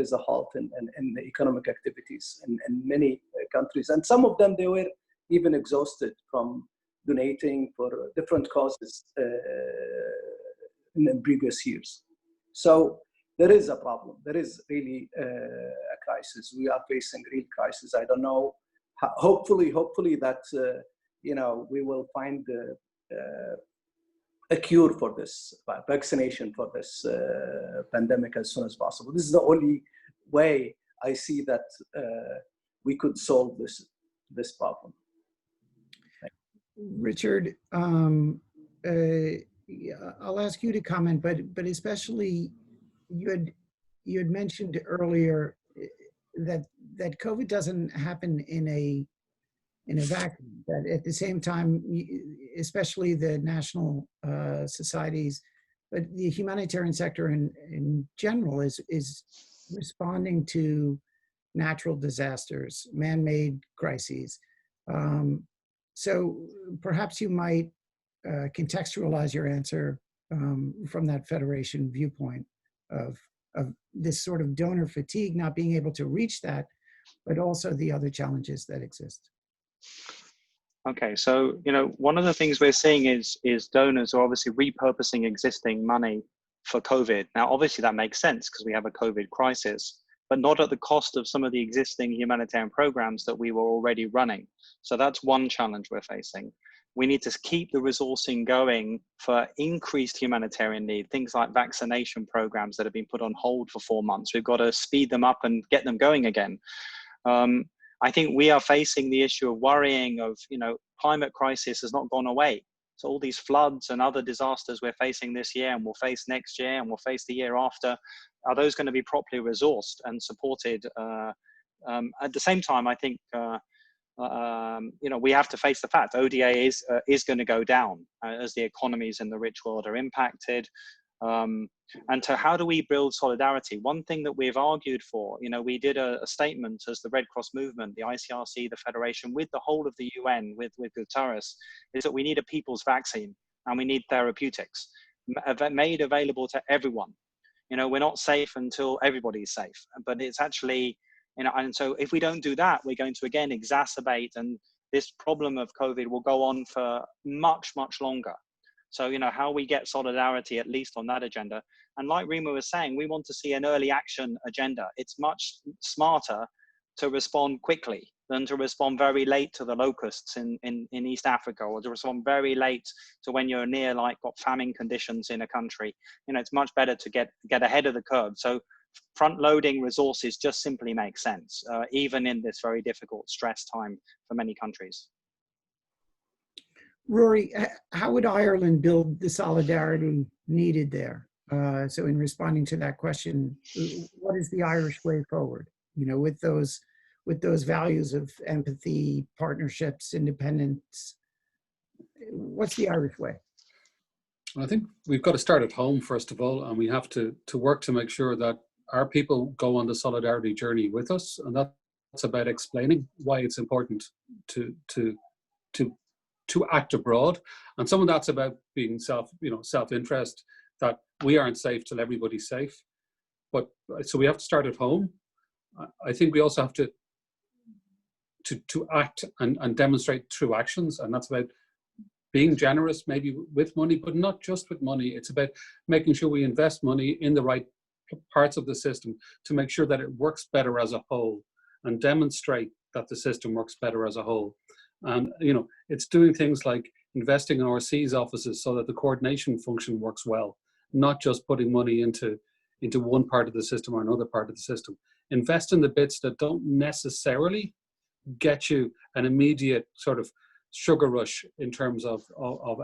is a halt in the economic activities in many countries. And some of them, they were even exhausted from donating for different causes in the previous years. So there is a problem. There is really a crisis. We are facing real crisis. I don't know. Hopefully that you know, we will find a cure for this, vaccination for this pandemic as soon as possible. This is the only way I see that we could solve this problem. Richard, I'll ask you to comment, but especially you had mentioned earlier that COVID doesn't happen in a vacuum. That at the same time, especially the national societies, but the humanitarian sector in general is responding to natural disasters, man-made crises. So perhaps you might contextualize your answer from that Federation viewpoint of this sort of donor fatigue, not being able to reach that, but also the other challenges that exist. Okay, so, you know, one of the things we're seeing is donors are obviously repurposing existing money for COVID. Now, obviously that makes sense because we have a COVID crisis, but not at the cost of some of the existing humanitarian programs that we were already running. So that's one challenge we're facing. We need to keep the resourcing going for increased humanitarian need, things like vaccination programs that have been put on hold for 4 months. We've got to speed them up and get them going again. I think we are facing the issue of worrying of, you know, climate crisis has not gone away. So all these floods and other disasters we're facing this year and we'll face next year and we'll face the year after, are those going to be properly resourced and supported? At the same time, I think, you know, we have to face the fact ODA is going to go down as the economies in the rich world are impacted. And to how do we build solidarity? One thing that we've argued for, we did a statement as the Red Cross movement, the ICRC, the Federation, with the whole of the UN, with Guterres, is that we need a people's vaccine and we need therapeutics made available to everyone. We're not safe until everybody's safe, but it's actually, and so if we don't do that, we're going to again exacerbate, and this problem of COVID will go on for much, much longer. So, how we get solidarity, at least on that agenda. And like Rima was saying, we want to see an early action agenda. It's much smarter to respond quickly than to respond very late to the locusts in East Africa, or to respond very late to when you're near, like, got famine conditions in a country. It's much better to get ahead of the curve. So front-loading resources just simply makes sense, even in this very difficult stress time for many countries. Rory, how would Ireland build the solidarity needed there? So in responding to that question, what is the Irish way forward? With those values of empathy, partnerships, independence, what's the Irish way? I think we've got to start at home, first of all, and we have to work to make sure that our people go on the solidarity journey with us, and that's about explaining why it's important to act abroad. And some of that's about being self-interest, that we aren't safe till everybody's safe. But so we have to start at home. I think we also have to act and demonstrate through actions, and that's about being generous, maybe with money, but not just with money. It's about making sure we invest money in the right parts of the system to make sure that it works better as a whole, and demonstrate that the system works better as a whole. And it's doing things like investing in overseas offices so that the coordination function works well, not just putting money into one part of the system or another part of the system. Invest in the bits that don't necessarily get you an immediate sort of sugar rush in terms of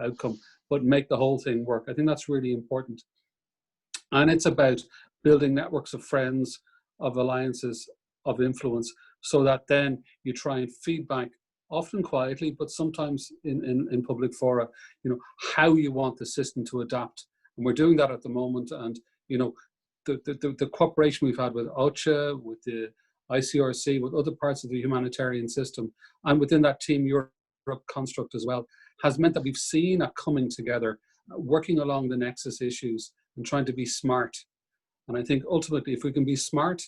outcome, but make the whole thing work. I think that's really important. And it's about building networks of friends, of alliances, of influence, so that then you try and feed back, often quietly, but sometimes in public fora, how you want the system to adapt. And we're doing that at the moment. And, the cooperation we've had with OCHA, with the ICRC, with other parts of the humanitarian system, and within that Team Europe construct as well, has meant that we've seen a coming together, working along the nexus issues and trying to be smart. And I think ultimately, if we can be smart,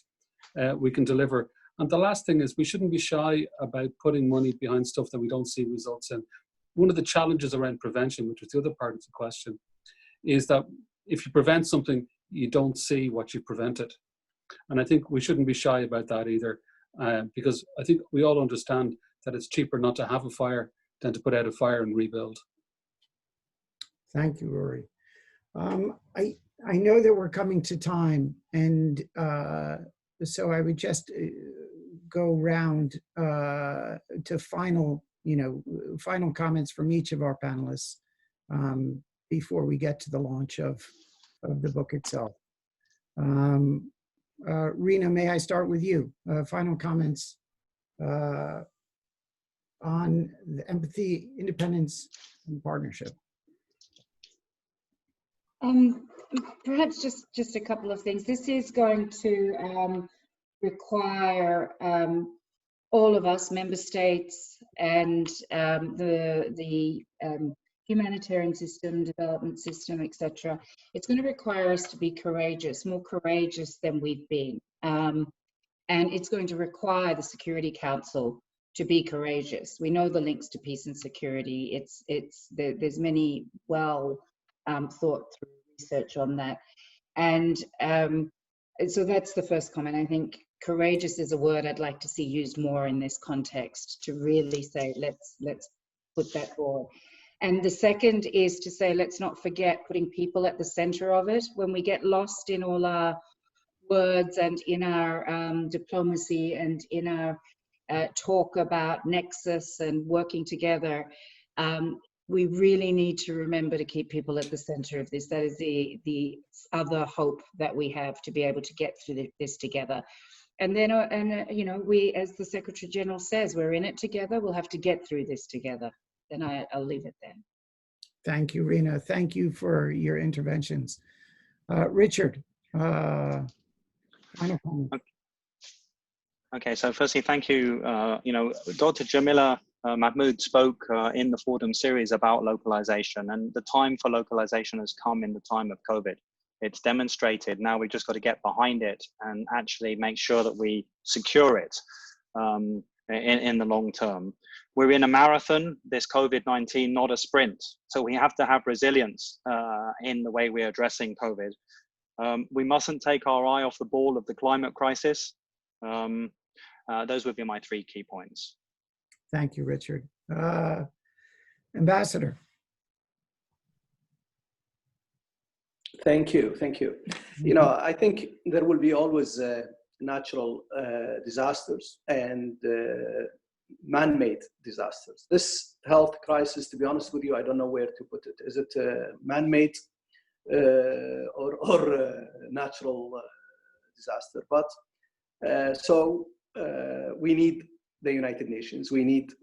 we can deliver. And the last thing is, we shouldn't be shy about putting money behind stuff that we don't see results in. One of the challenges around prevention, which was the other part of the question, is that if you prevent something, you don't see what you prevented. And I think we shouldn't be shy about that either, because I think we all understand that it's cheaper not to have a fire than to put out a fire and rebuild. Thank you, Rory. I know that we're coming to time, and so I would just go round to final comments from each of our panelists before we get to the launch of the book itself. Rina, may I start with you? Final comments on the empathy, independence, and partnership. Perhaps just a couple of things. This is going to require all of us, member states, and the humanitarian system, development system, etc. It's going to require us to be courageous, more courageous than we've been, and it's going to require the Security Council to be courageous. We know the links to peace and security. There's many well thought through research on that, and so that's the first comment. I think courageous is a word I'd like to see used more in this context, to really say let's put that forward. And the second is to say, let's not forget putting people at the center of it. When we get lost in all our words and in our diplomacy and in our talk about nexus and working together, we really need to remember to keep people at the center of this. That is the other hope that we have, to be able to get through this together. And then, we, as the Secretary General says, we're in it together. We'll have to get through this together. Then I'll leave it there. Thank you, Rina. Thank you for your interventions. Richard, final comment. Okay, so firstly, thank you. Dr. Jamila Mahmood spoke in the Fordham series about localization, and the time for localization has come in the time of COVID. It's demonstrated. Now we've just got to get behind it and actually make sure that we secure it in the long term. We're in a marathon, this COVID-19, not a sprint. So we have to have resilience in the way we're addressing COVID. We mustn't take our eye off the ball of the climate crisis. Those would be my 3 key points. Thank you, Richard. Ambassador. Thank you. You know, I think there will be always natural disasters and man-made disasters. This health crisis, to be honest with you, I don't know where to put it. Is it man-made or natural disaster? But we need the United Nations. We need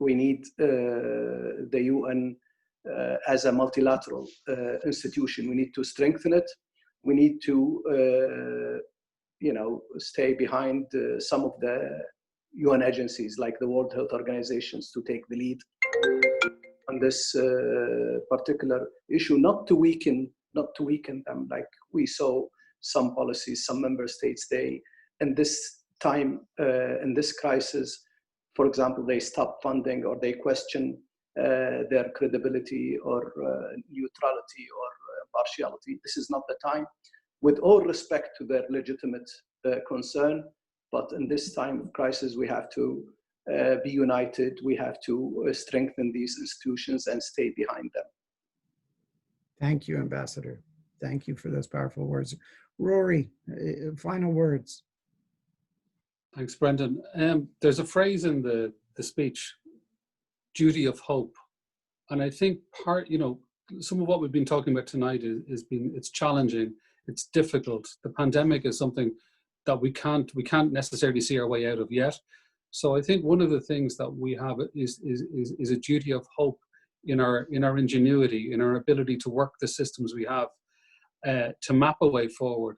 the UN as a multilateral institution. We need to strengthen it. We need to, stay behind some of the UN agencies like the World Health Organizations to take the lead on this particular issue, not to weaken them like we saw some policies, some member states, in this time, in this crisis, for example, they stop funding or they question their credibility or neutrality or partiality. This is not the time, with all respect to their legitimate concern. But in this time of crisis, we have to be united. We have to strengthen these institutions and stay behind them. Thank you, Ambassador. Thank you for those powerful words. Rory, final words. Thanks, Brendan. There's a phrase in the speech, duty of hope. And I think some of what we've been talking about tonight it's challenging, it's difficult. The pandemic is something that we can't necessarily see our way out of yet. So I think one of the things that we have is a duty of hope in our ingenuity, in our ability to work the systems we have, to map a way forward,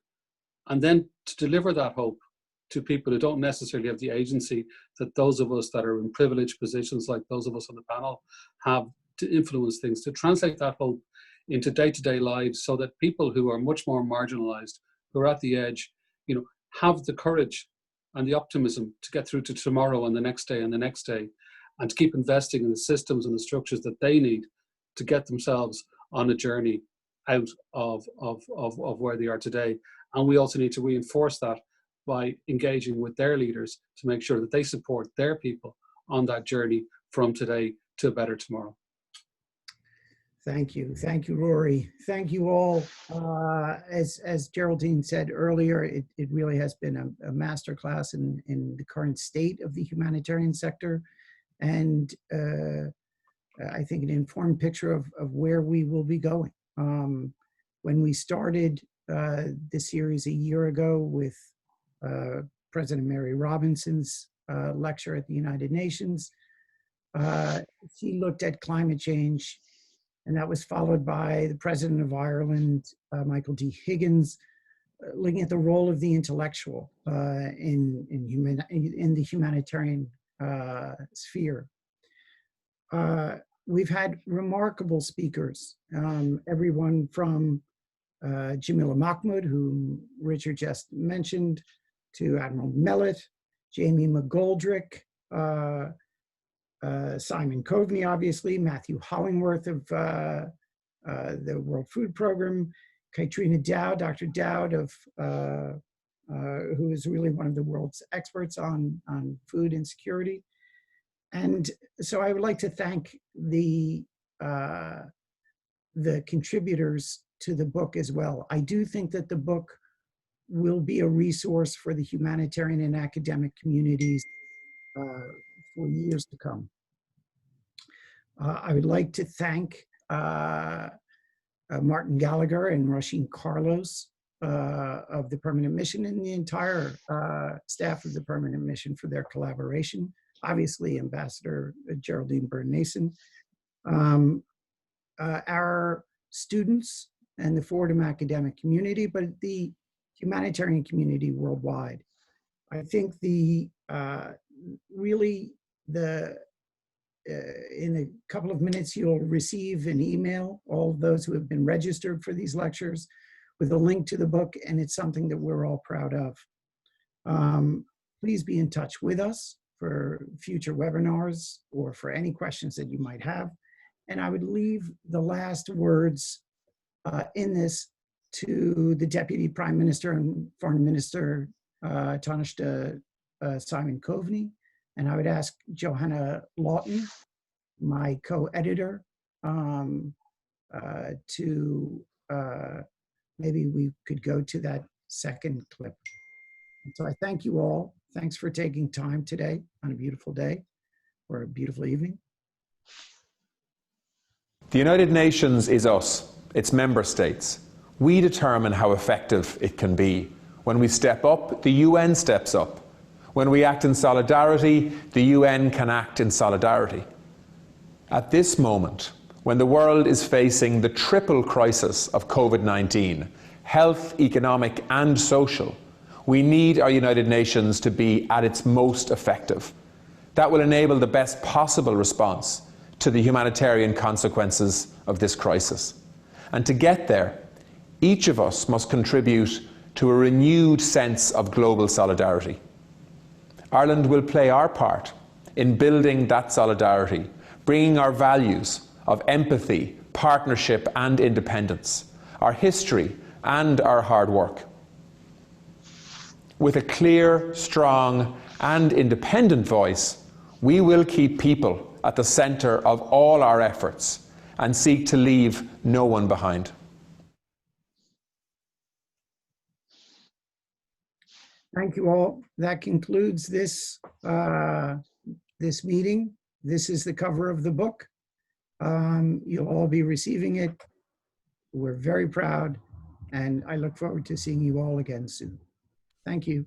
and then to deliver that hope to people who don't necessarily have the agency that those of us that are in privileged positions, like those of us on the panel, have to influence things, to translate that hope into day-to-day lives so that people who are much more marginalized, who are at the edge, have the courage and the optimism to get through to tomorrow and the next day and the next day, and to keep investing in the systems and the structures that they need to get themselves on a journey out of where they are today. And we also need to reinforce that by engaging with their leaders to make sure that they support their people on that journey from today to a better tomorrow. Thank you, Rory. Thank you all. As Geraldine said earlier, it really has been a masterclass in the current state of the humanitarian sector, and I think an informed picture of where we will be going. When we started the series a year ago with President Mary Robinson's lecture at the United Nations, she looked at climate change, and that was followed by the President of Ireland, Michael D. Higgins, looking at the role of the intellectual in the humanitarian sphere. We've had remarkable speakers, everyone from Jamila Mahmood, whom Richard just mentioned, to Admiral Mellett, Jamie McGoldrick, Simon Coveney, obviously, Matthew Hollingworth of the World Food Program, Katrina Dowd, Dr. Dowd, who is really one of the world's experts on food insecurity. And so I would like to thank the contributors to the book as well. I do think that the book will be a resource for the humanitarian and academic communities for years to come. I would like to thank Martin Gallagher and Rasheen Carlos of the Permanent Mission and the entire staff of the Permanent Mission for their collaboration. Obviously, Ambassador Geraldine Byrne-Nason. Our students and the Fordham academic community, but the humanitarian community worldwide. I think really in a couple of minutes, you'll receive an email, all of those who have been registered for these lectures, with a link to the book, and it's something that we're all proud of. Please be in touch with us for future webinars or for any questions that you might have. And I would leave the last words in this to the Deputy Prime Minister and Foreign Minister, Taoiseach Simon Coveney. And I would ask Johanna Lawton, my co-editor, to maybe we could go to that second clip. And so I thank you all. Thanks for taking time today on a beautiful day or a beautiful evening. The United Nations is us, its member states. We determine how effective it can be. When we step up, the UN steps up. When we act in solidarity, the UN can act in solidarity. At this moment, when the world is facing the triple crisis of COVID-19, health, economic and social, we need our United Nations to be at its most effective. That will enable the best possible response to the humanitarian consequences of this crisis. And to get there, each of us must contribute to a renewed sense of global solidarity. Ireland will play our part in building that solidarity, bringing our values of empathy, partnership and independence, our history and our hard work. With a clear, strong and independent voice, we will keep people at the centre of all our efforts and seek to leave no one behind. Thank you all. That concludes this, this meeting. This is the cover of the book. You'll all be receiving it. We're very proud, and I look forward to seeing you all again soon. Thank you.